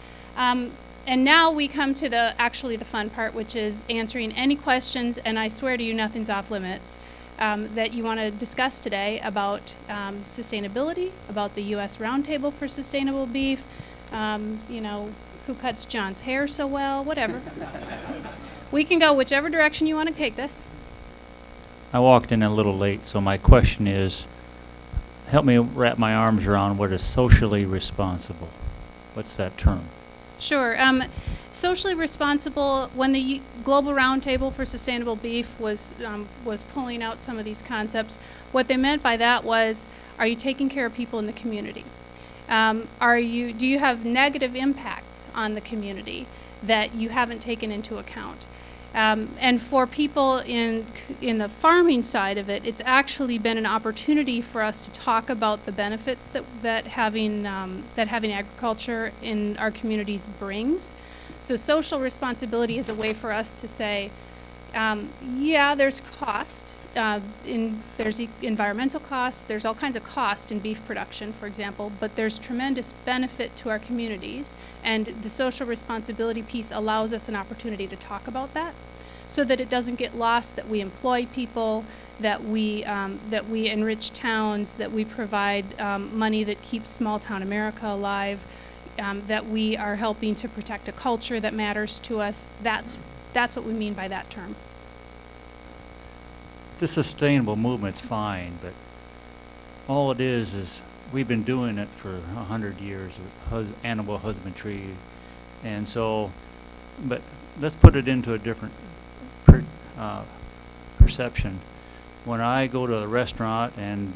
And now we come to the fun part, which is answering any questions, and I swear to you nothing's off limits, that you want to discuss today about sustainability, about the U.S. Roundtable for Sustainable Beef, who cuts John's hair so well, whatever. We can go whichever direction you want to take this. I walked in a little late, so my question is, help me wrap my arms around what is socially responsible. What's that term? Sure. Socially responsible, when the Global Roundtable for Sustainable Beef was pulling out some of these concepts, what they meant by that was, are you taking care of people in the community? Do you have negative impacts on the community that you haven't taken into account? And for people in the farming side of it, it's actually been an opportunity for us to talk about the benefits that having agriculture in our communities brings. So social responsibility is a way for us to say, yeah, there's cost. There's environmental costs. There's all kinds of cost in beef production, for example, but there's tremendous benefit to our communities, and the social responsibility piece allows us an opportunity to talk about that, so that it doesn't get lost that we employ people, that we enrich towns, that we provide money that keeps small town America alive, that we are helping to protect a culture that matters to us. That's what we mean by that term. The sustainable movement's fine, but all it is we've been doing it for 100 years of animal husbandry, and so, but let's put it into a different perception. When I go to a restaurant and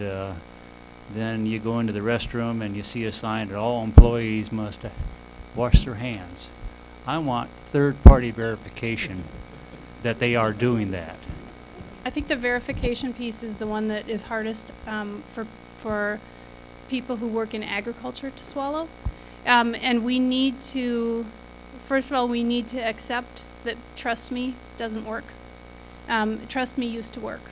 then you go into the restroom and you see a sign that all employees must wash their hands, I want third-party verification that they are doing that. I think the verification piece is the one that is hardest for people who work in agriculture to swallow. And we need to, first of all, we need to accept that trust me doesn't work. Trust me used to work.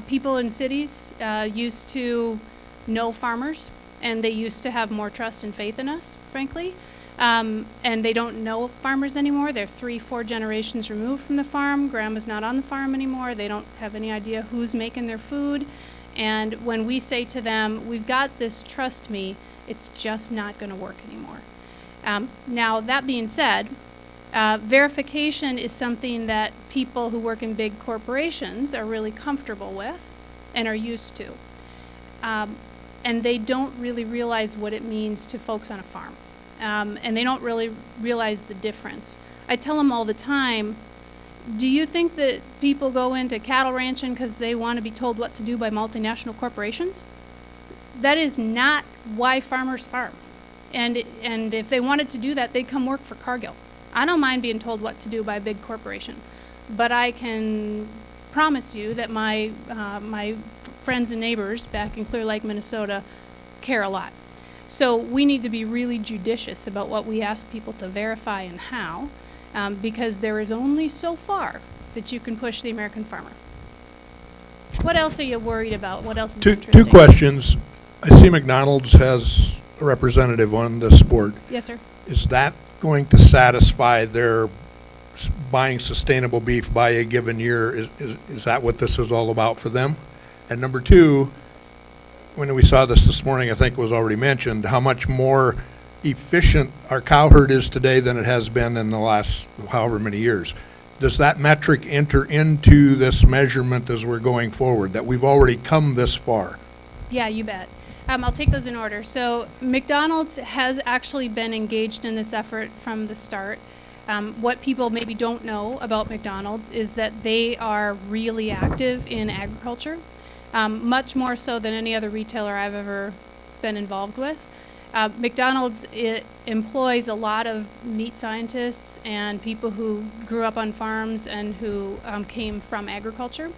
People in cities used to know farmers, and they used to have more trust and faith in us, frankly. And they don't know farmers anymore. They're 3-4 generations removed from the farm. Grandma's not on the farm anymore. They don't have any idea who's making their food. And when we say to them, we've got this, trust me, it's just not going to work anymore. Now, that being said, verification is something that people who work in big corporations are really comfortable with and are used to. And they don't really realize what it means to folks on a farm. And they don't really realize the difference. I tell them all the time, do you think that people go into cattle ranching because they want to be told what to do by multinational corporations? That is not why farmers farm. And if they wanted to do that, they'd come work for Cargill. I don't mind being told what to do by a big corporation, but I can promise you that my friends and neighbors back in Clear Lake, Minnesota, care a lot. So we need to be really judicious about what we ask people to verify and how, because there is only so far that you can push the American farmer. What else are you worried about? What else is interesting? Two questions. I see McDonald's has a representative on this board. Yes, sir. Is that going to satisfy their buying sustainable beef by a given year? Is that what this is all about for them? And number two, when we saw this morning, I think it was already mentioned, how much more efficient our cow herd is today than it has been in the last however many years. Does that metric enter into this measurement as we're going forward, that we've already come this far? Yeah, you bet. I'll take those in order. So McDonald's has actually been engaged in this effort from the start. What people maybe don't know about McDonald's is that they are really active in agriculture, much more so than any other retailer I've ever been involved with. McDonald's employs a lot of meat scientists and people who grew up on farms and who came from agriculture.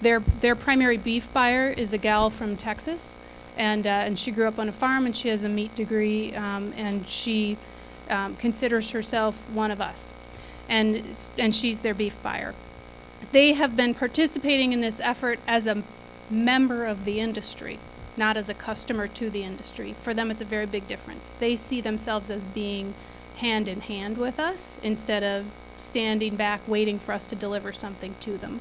Their primary beef buyer is a gal from Texas, and she grew up on a farm, and she has a meat degree, and she considers herself one of us, and she's their beef buyer. They have been participating in this effort as a member of the industry, not as a customer to the industry. For them, it's a very big difference. They see themselves as being hand in hand with us instead of standing back waiting for us to deliver something to them.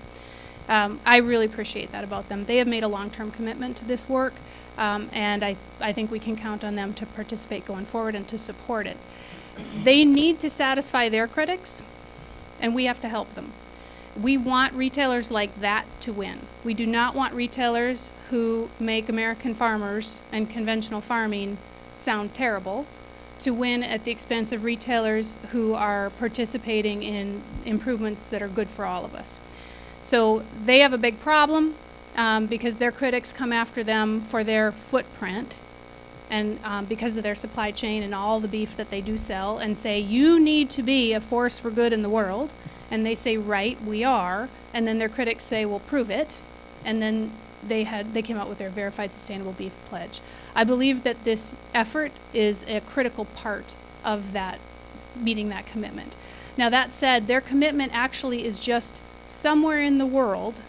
I really appreciate that about them. They have made a long-term commitment to this work, and I think we can count on them to participate going forward and to support it. They need to satisfy their critics, and we have to help them. We want retailers like that to win. We do not want retailers who make American farmers and conventional farming sound terrible to win at the expense of retailers who are participating in improvements that are good for all of us. So they have a big problem because their critics come after them for their footprint and because of their supply chain and all the beef that they do sell, and say, you need to be a force for good in the world. And they say, right, we are. And then their critics say, well, prove it. And then they came out with their Verified Sustainable Beef Pledge. I believe that this effort is a critical part of that, meeting that commitment. Now, that said, their commitment actually is just somewhere in the world.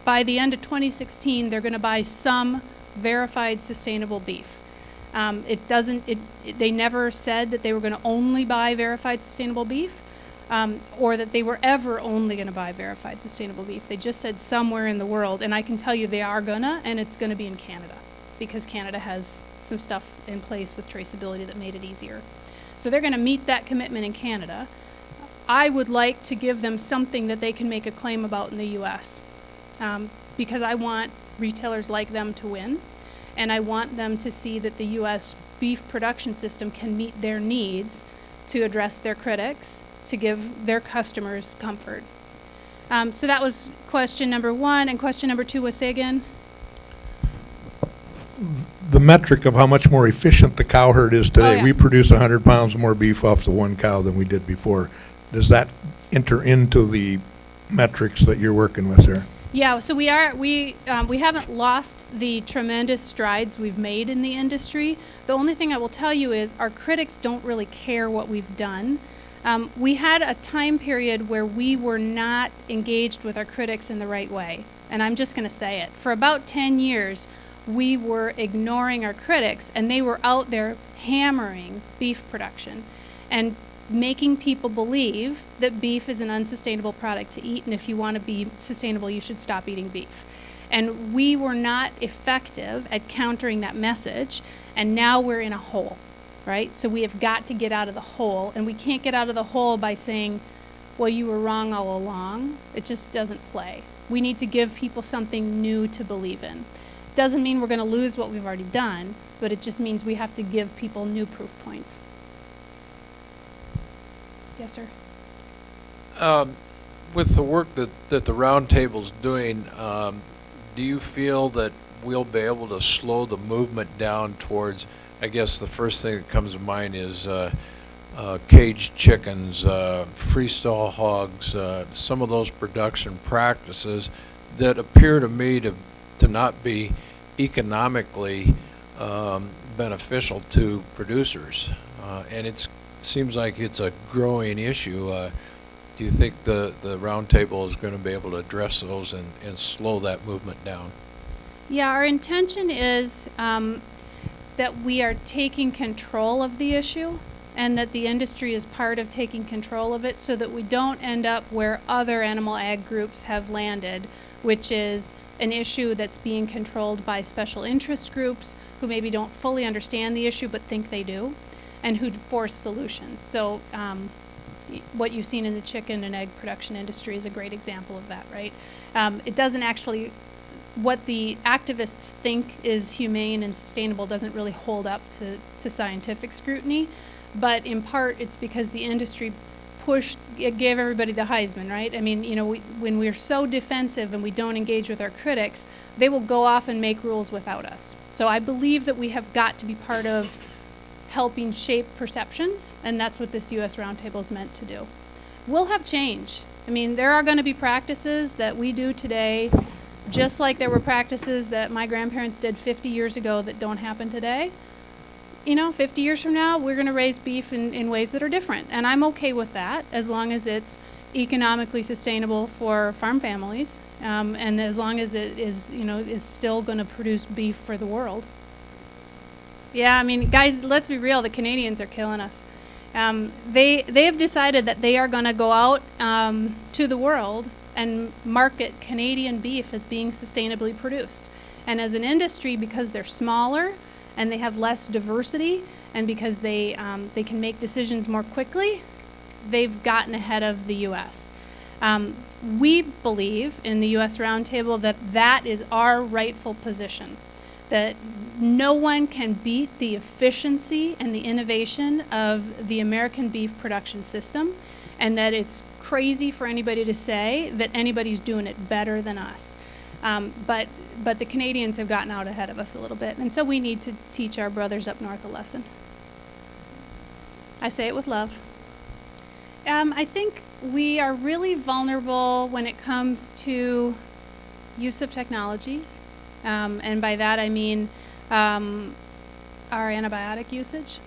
By the end of 2016, they're going to buy some verified sustainable beef. They never said that they were going to only buy verified sustainable beef. Or that they were ever only going to buy verified sustainable beef. They just said somewhere in the world, and I can tell you they are gonna, and it's gonna be in Canada, because Canada has some stuff in place with traceability that made it easier. So they're gonna meet that commitment in Canada. I would like to give them something that they can make a claim about in the US, because I want retailers like them to win, and I want them to see that the US beef production system can meet their needs to address their critics, to give their customers comfort. So that was question number one, and question number two was, say again? The metric of how much more efficient the cow herd is today. yeah. We produce 100 pounds more beef off the one cow than we did before. Does that enter into the metrics that you're working with there? Yeah, so we haven't lost the tremendous strides we've made in the industry. The only thing I will tell you is our critics don't really care what we've done. We had a time period where we were not engaged with our critics in the right way. And I'm just going to say it. For about 10 years, we were ignoring our critics, and they were out there hammering beef production and making people believe that beef is an unsustainable product to eat, and if you want to be sustainable, you should stop eating beef. And we were not effective at countering that message, and now we're in a hole. Right? So we have got to get out of the hole, and we can't get out of the hole by saying, well, you were wrong all along. It just doesn't play. We need to give people something new to believe in. Doesn't mean we're going to lose what we've already done, but it just means we have to give people new proof points. Yes, sir. With the work that the roundtable's doing, do you feel that we'll be able to slow the movement down towards, I guess the first thing that comes to mind is caged chickens, freestall hogs, some of those production practices that appear to me to not be economically beneficial to producers. And it seems like it's a growing issue. Do you think the roundtable is going to be able to address those and slow that movement down? Yeah, our intention is that we are taking control of the issue, and that the industry is part of taking control of it, so that we don't end up where other animal ag groups have landed, which is an issue that's being controlled by special interest groups who maybe don't fully understand the issue but think they do, and who force solutions. So what you've seen in the chicken and egg production industry is a great example of that, right? It doesn't actually, what the activists think is humane and sustainable doesn't really hold up to scientific scrutiny, but in part it's because the industry gave everybody the Heisman, right? I mean, you know, when we're so defensive and we don't engage with our critics, they will go off and make rules without us. So I believe that we have got to be part of helping shape perceptions, and that's what this U.S. Roundtable is meant to do. We'll have change. I mean, there are going to be practices that we do today, just like there were practices that my grandparents did 50 years ago that don't happen today. You know, 50 years from now, we're going to raise beef in ways that are different. And I'm okay with that, as long as it's economically sustainable for farm families, and as long as it is, you know, is still going to produce beef for the world. Yeah, I mean, guys, let's be real. The Canadians are killing us. They have decided that they are going to go out to the world and market Canadian beef as being sustainably produced. And as an industry, because they're smaller and they have less diversity, and because they can make decisions more quickly, they've gotten ahead of the U.S. We believe in the U.S. Roundtable that that is our rightful position, that no one can beat the efficiency and the innovation of the American beef production system, and that it's crazy for anybody to say that anybody's doing it better than us. But the Canadians have gotten out ahead of us a little bit, and so we need to teach our brothers up north a lesson. I say it with love. I think we are really vulnerable when it comes to use of technologies, and by that I mean our antibiotic usage.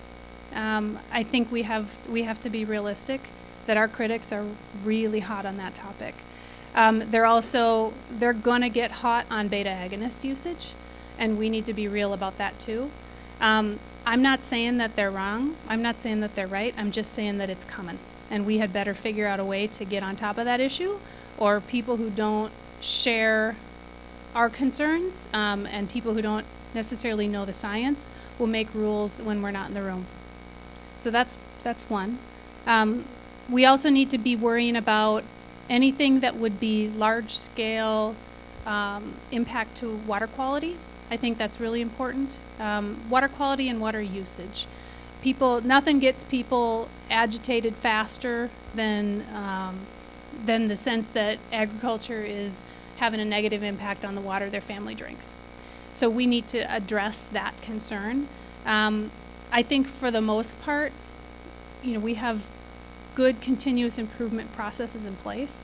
I think we have to be realistic that our critics are really hot on that topic. They're gonna get hot on beta agonist usage, and we need to be real about that too. I'm not saying that they're wrong. I'm not saying that they're right. I'm just saying that it's coming, and we had better figure out a way to get on top of that issue, or people who don't share our concerns and people who don't necessarily know the science will make rules when we're not in the room. So that's one. We also need to be worrying about anything that would be large-scale impact to water quality. I think that's really important. Water quality and water usage. Nothing gets people agitated faster than the sense that agriculture is having a negative impact on the water their family drinks. So we need to address that concern. I think for the most part, we have good continuous improvement processes in place.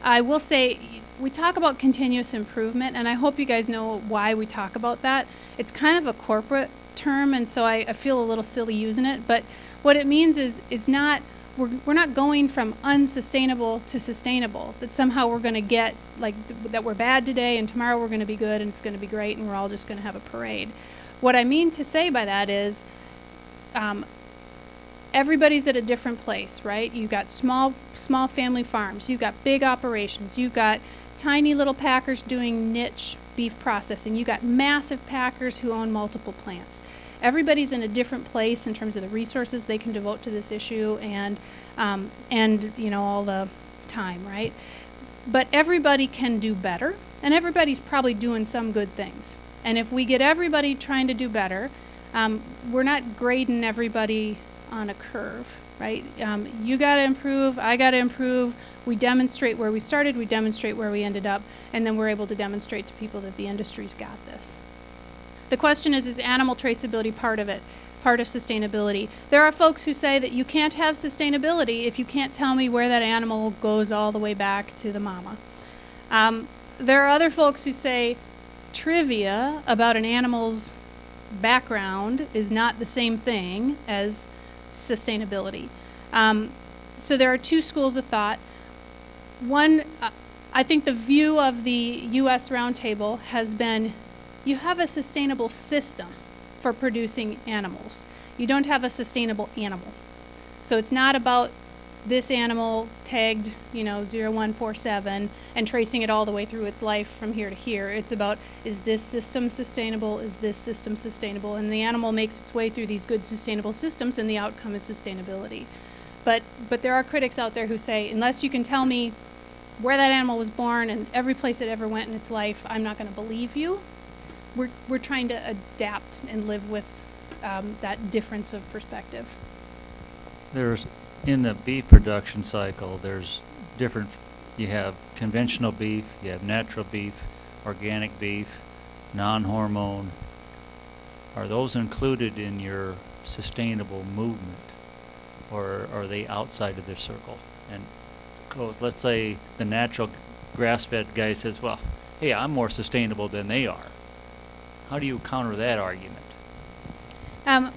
I will say, we talk about continuous improvement, and I hope you guys know why we talk about that. It's kind of a corporate term, and so I feel a little silly using it, but what it means is we're not going from unsustainable to sustainable, that somehow we're going to get, that we're bad today and tomorrow we're going to be good and it's going to be great and we're all just going to have a parade. What I mean to say by that is everybody's at a different place, right? You've got small family farms, you've got big operations, you've got tiny little packers doing niche beef processing, you've got massive packers who own multiple plants. Everybody's in a different place in terms of the resources they can devote to this issue and all the time, right? But everybody can do better, and everybody's probably doing some good things. And if we get everybody trying to do better, we're not grading everybody on a curve, right? You got to improve, I got to improve. We demonstrate where we started, we demonstrate where we ended up, and then we're able to demonstrate to people that the industry's got this. The question is animal traceability part of it, part of sustainability? There are folks who say that you can't have sustainability if you can't tell me where that animal goes all the way back to the mama. There are other folks who say trivia about an animal's background is not the same thing as sustainability. So there are two schools of thought. One, I think the view of the U.S. Roundtable has been, you have a sustainable system for producing animals. You don't have a sustainable animal. So it's not about this animal tagged, 0147 and tracing it all the way through its life from here to here. It's about, is this system sustainable? Is this system sustainable? And the animal makes its way through these good sustainable systems, and the outcome is sustainability. But there are critics out there who say, unless you can tell me where that animal was born and every place it ever went in its life, I'm not going to believe you. We're trying to adapt and live with that difference of perspective. In the beef production cycle, there's different, you have conventional beef, you have natural beef, organic beef, non-hormone. Are those included in your sustainable movement, or are they outside of their circle? And let's say the natural grass-fed guy says, well, hey, I'm more sustainable than they are. How do you counter that argument?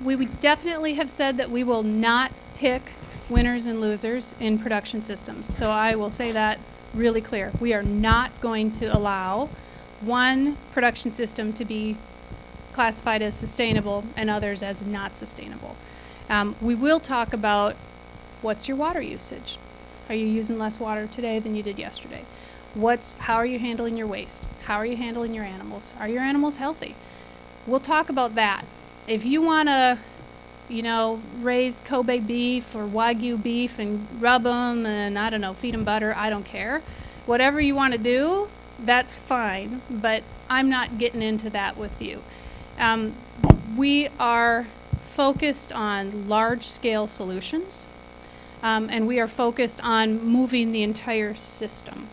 We would definitely have said that we will not pick winners and losers in production systems. So I will say that really clear. We are not going to allow one production system to be classified as sustainable and others as not sustainable. We will talk about what's your water usage. Are you using less water today than you did yesterday? How are you handling your waste? How are you handling your animals? Are your animals healthy? We'll talk about that. If you want to you know, raise Kobe beef or Wagyu beef and rub them and, I don't know, feed them butter. I don't care. Whatever you want to do, that's fine, but I'm not getting into that with you. We are focused on large-scale solutions, and we are focused on moving the entire system.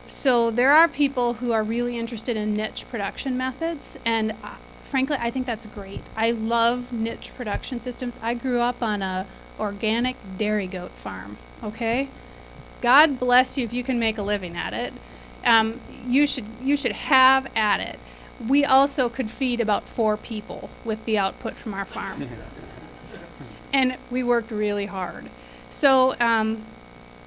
So there are people who are really interested in niche production methods, and frankly, I think that's great. I love niche production systems. I grew up on a organic dairy goat farm, okay? God bless you if you can make a living at it. You should have at it. We also could feed about 4 people with the output from our farm. And we worked really hard. So,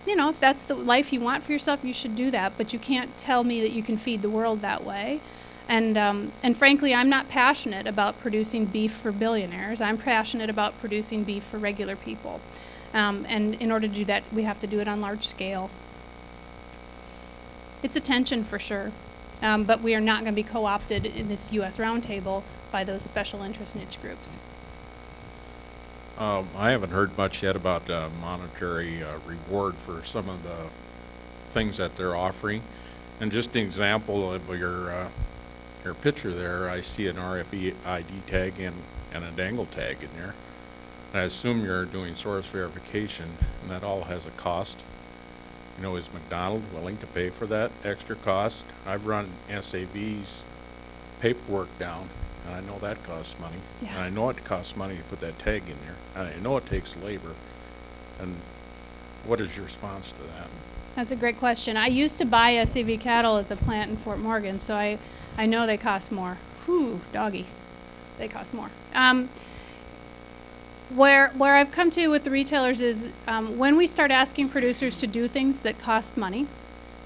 you know, if that's the life you want for yourself, you should do that. But you can't tell me that you can feed the world that way. And frankly, I'm not passionate about producing beef for billionaires. I'm passionate about producing beef for regular people. And in order to do that, we have to do it on large scale. It's a tension for sure. But we are not going to be co-opted in this U.S. roundtable by those special interest niche groups. I haven't heard much yet about monetary reward for some of the things that they're offering. And just an example of your picture there, I see an RFID tag and a dangle tag in there. And I assume you're doing source verification, and that all has a cost. You know, is McDonald's willing to pay for that extra cost? I've run SAV's paperwork down, and I know that costs money. Yeah. And I know it costs money to put that tag in there. And I know it takes labor. And what is your response to that? That's a great question. I used to buy SAV cattle at the plant in Fort Morgan, so I know they cost more. Whew, doggy. They cost more. Where I've come to with the retailers is when we start asking producers to do things that cost money,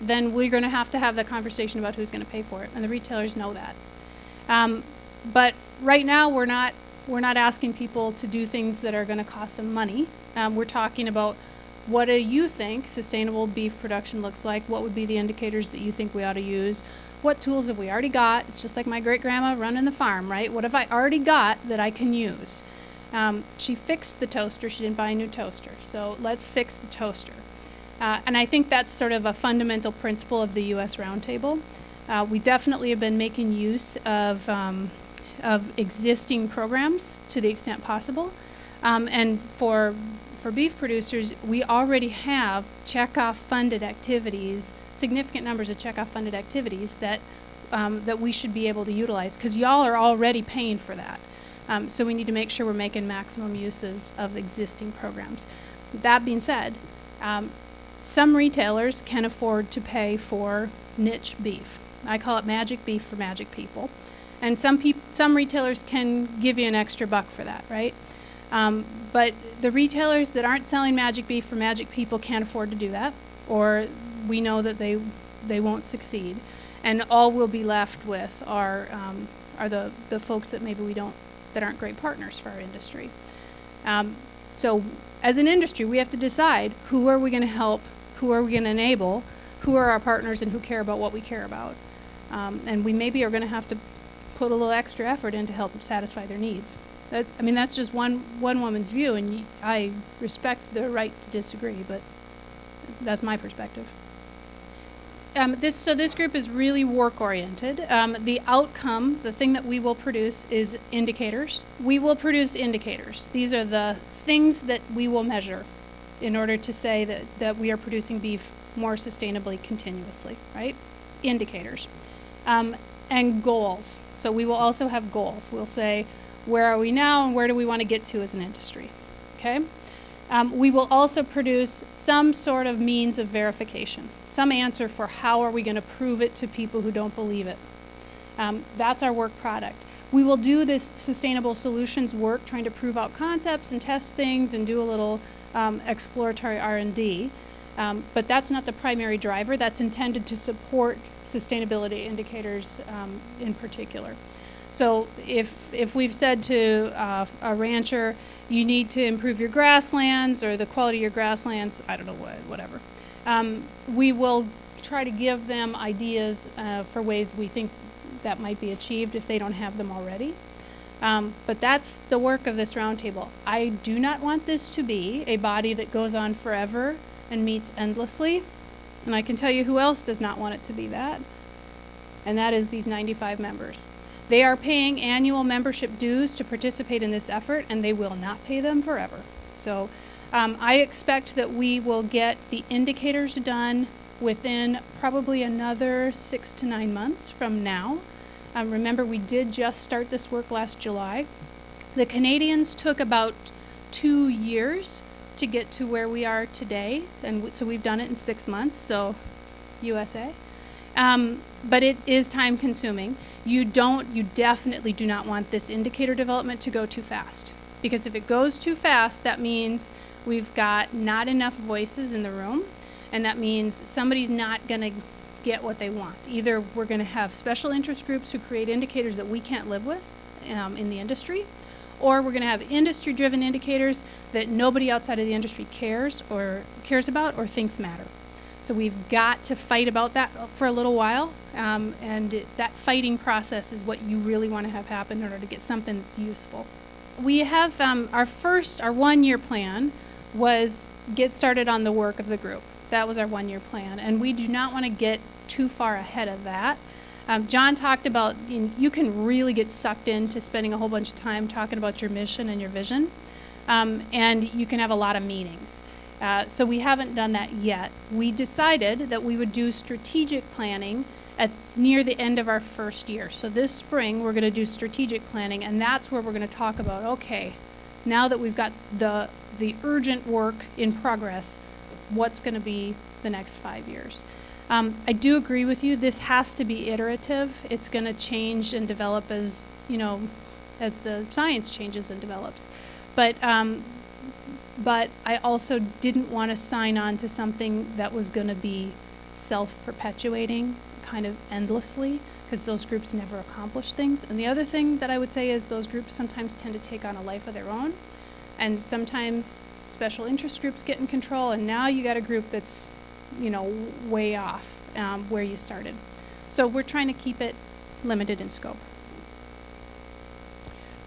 then we're going to have the conversation about who's going to pay for it, and the retailers know that. But right now, we're not asking people to do things that are going to cost them money. We're talking about what do you think sustainable beef production looks like? What would be the indicators that you think we ought to use? What tools have we already got? It's just like my great-grandma running the farm, right? What have I already got that I can use? She fixed the toaster. She didn't buy a new toaster. So let's fix the toaster. And I think that's sort of a fundamental principle of the U.S. Roundtable. We definitely have been making use of existing programs to the extent possible. And for beef producers, we already have checkoff funded activities, significant numbers of checkoff funded activities that we should be able to utilize, because y'all are already paying for that. So we need to make sure we're making maximum use of existing programs. That being said, some retailers can afford to pay for niche beef. I call it magic beef for magic people. And some retailers can give you an extra buck for that, right? But the retailers that aren't selling magic beef for magic people can't afford to do that, or we know that they won't succeed. And all we'll be left with are the folks that maybe that aren't great partners for our industry. So as an industry, we have to decide who are we going to help, who are we going to enable, who are our partners, and who care about what we care about. And we maybe are going to have to put a little extra effort in to help satisfy their needs. That's just one woman's view, and I respect the right to disagree, but that's my perspective. This group is really work-oriented. The outcome, the thing that we will produce, is indicators. We will produce indicators. These are the things that we will measure in order to say that we are producing beef more sustainably continuously, right? Indicators. And goals. So we will also have goals. We'll say, where are we now and where do we want to get to as an industry, okay? We will also produce some sort of means of verification, some answer for how are we going to prove it to people who don't believe it. That's our work product. We will do this sustainable solutions work, trying to prove out concepts and test things and do a little exploratory R&D. But that's not the primary driver. That's intended to support sustainability indicators in particular. So if we've said to a rancher, you need to improve your grasslands or the quality of your grasslands, I don't know whatever, we will try to give them ideas for ways we think that might be achieved if they don't have them already. But that's the work of this roundtable. I do not want this to be a body that goes on forever and meets endlessly. And I can tell you who else does not want it to be that. And that is these 95 members. They are paying annual membership dues to participate in this effort, and they will not pay them forever. So I expect that we will get the indicators done within probably another 6 to 9 months from now. Remember, we did just start this work last July. The Canadians took about 2 years to get to where we are today, and so we've done it in 6 months, so USA. But it is time consuming. You definitely do not want this indicator development to go too fast. Because if it goes too fast, that means we've got not enough voices in the room, and that means somebody's not going to get what they want. Either we're going to have special interest groups who create indicators that we can't live with in the industry, or we're going to have industry-driven indicators that nobody outside of the industry cares about or thinks matter. So we've got to fight about that for a little while, that fighting process is what you really want to have happen in order to get something that's useful. We have our 1-year plan was get started on the work of the group. That was our 1-year plan, and we do not want to get too far ahead of that. John talked about you can really get sucked into spending a whole bunch of time talking about your mission and your vision, and you can have a lot of meetings. So we haven't done that yet. We decided that we would do strategic planning near the end of our first year. So this spring we're going to do strategic planning, and that's where we're going to talk about, okay, now that we've got the urgent work in progress, what's going to be the next 5 years. I do agree with you. This has to be iterative. It's going to change and develop as the science changes and develops. But I also didn't want to sign on to something that was going to be self-perpetuating kind of endlessly, because those groups never accomplish things. And the other thing that I would say is those groups sometimes tend to take on a life of their own, and sometimes special interest groups get in control, and now you got a group that's way off where you started. So we're trying to keep it limited in scope.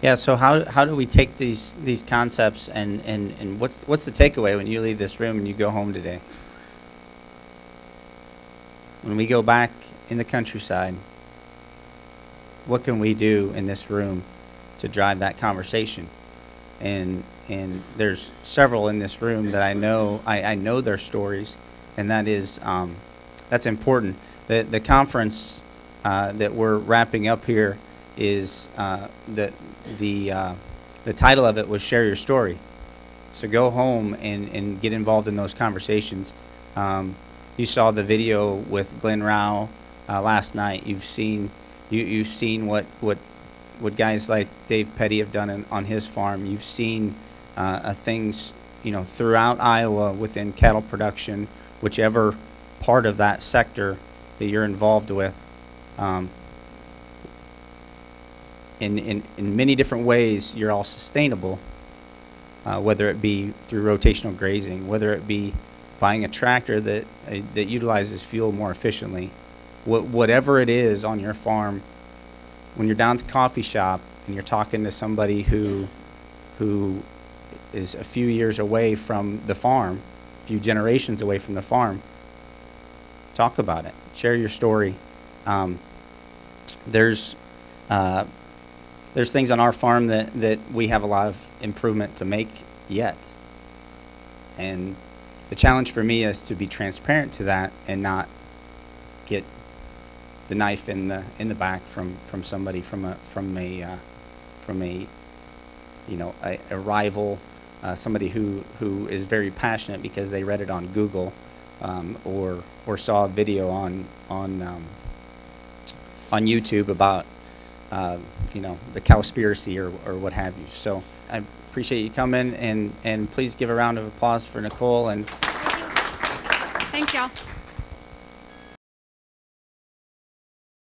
Yeah, so how do we take these concepts and what's the takeaway when you leave this room and you go home today? When we go back in the countryside, what can we do in this room to drive that conversation? And there's several in this room that I know their stories, and that's important. The conference that we're wrapping up here is the title of it was Share Your Story. So go home and get involved in those conversations. You saw the video with Glenn Rao last night. You've seen what guys like Dave Petty have done on his farm. You've seen things throughout Iowa within cattle production, whichever part of that sector that you're involved with. In many different ways, you're all sustainable, whether it be through rotational grazing, whether it be buying a tractor that utilizes fuel more efficiently. Whatever it is on your farm, when you're down at the coffee shop and you're talking to somebody who is a few years away from the farm, a few generations away from the farm, talk about it. Share your story. There's things on our farm that we have a lot of improvement to make yet. And the challenge for me is to be transparent to that and not get the knife in the back from somebody from a rival, somebody who is very passionate because they read it on Google or saw a video on YouTube about the Cowspiracy or what have you. So I appreciate you coming, and please give a round of applause for Nicole. And thanks, y'all.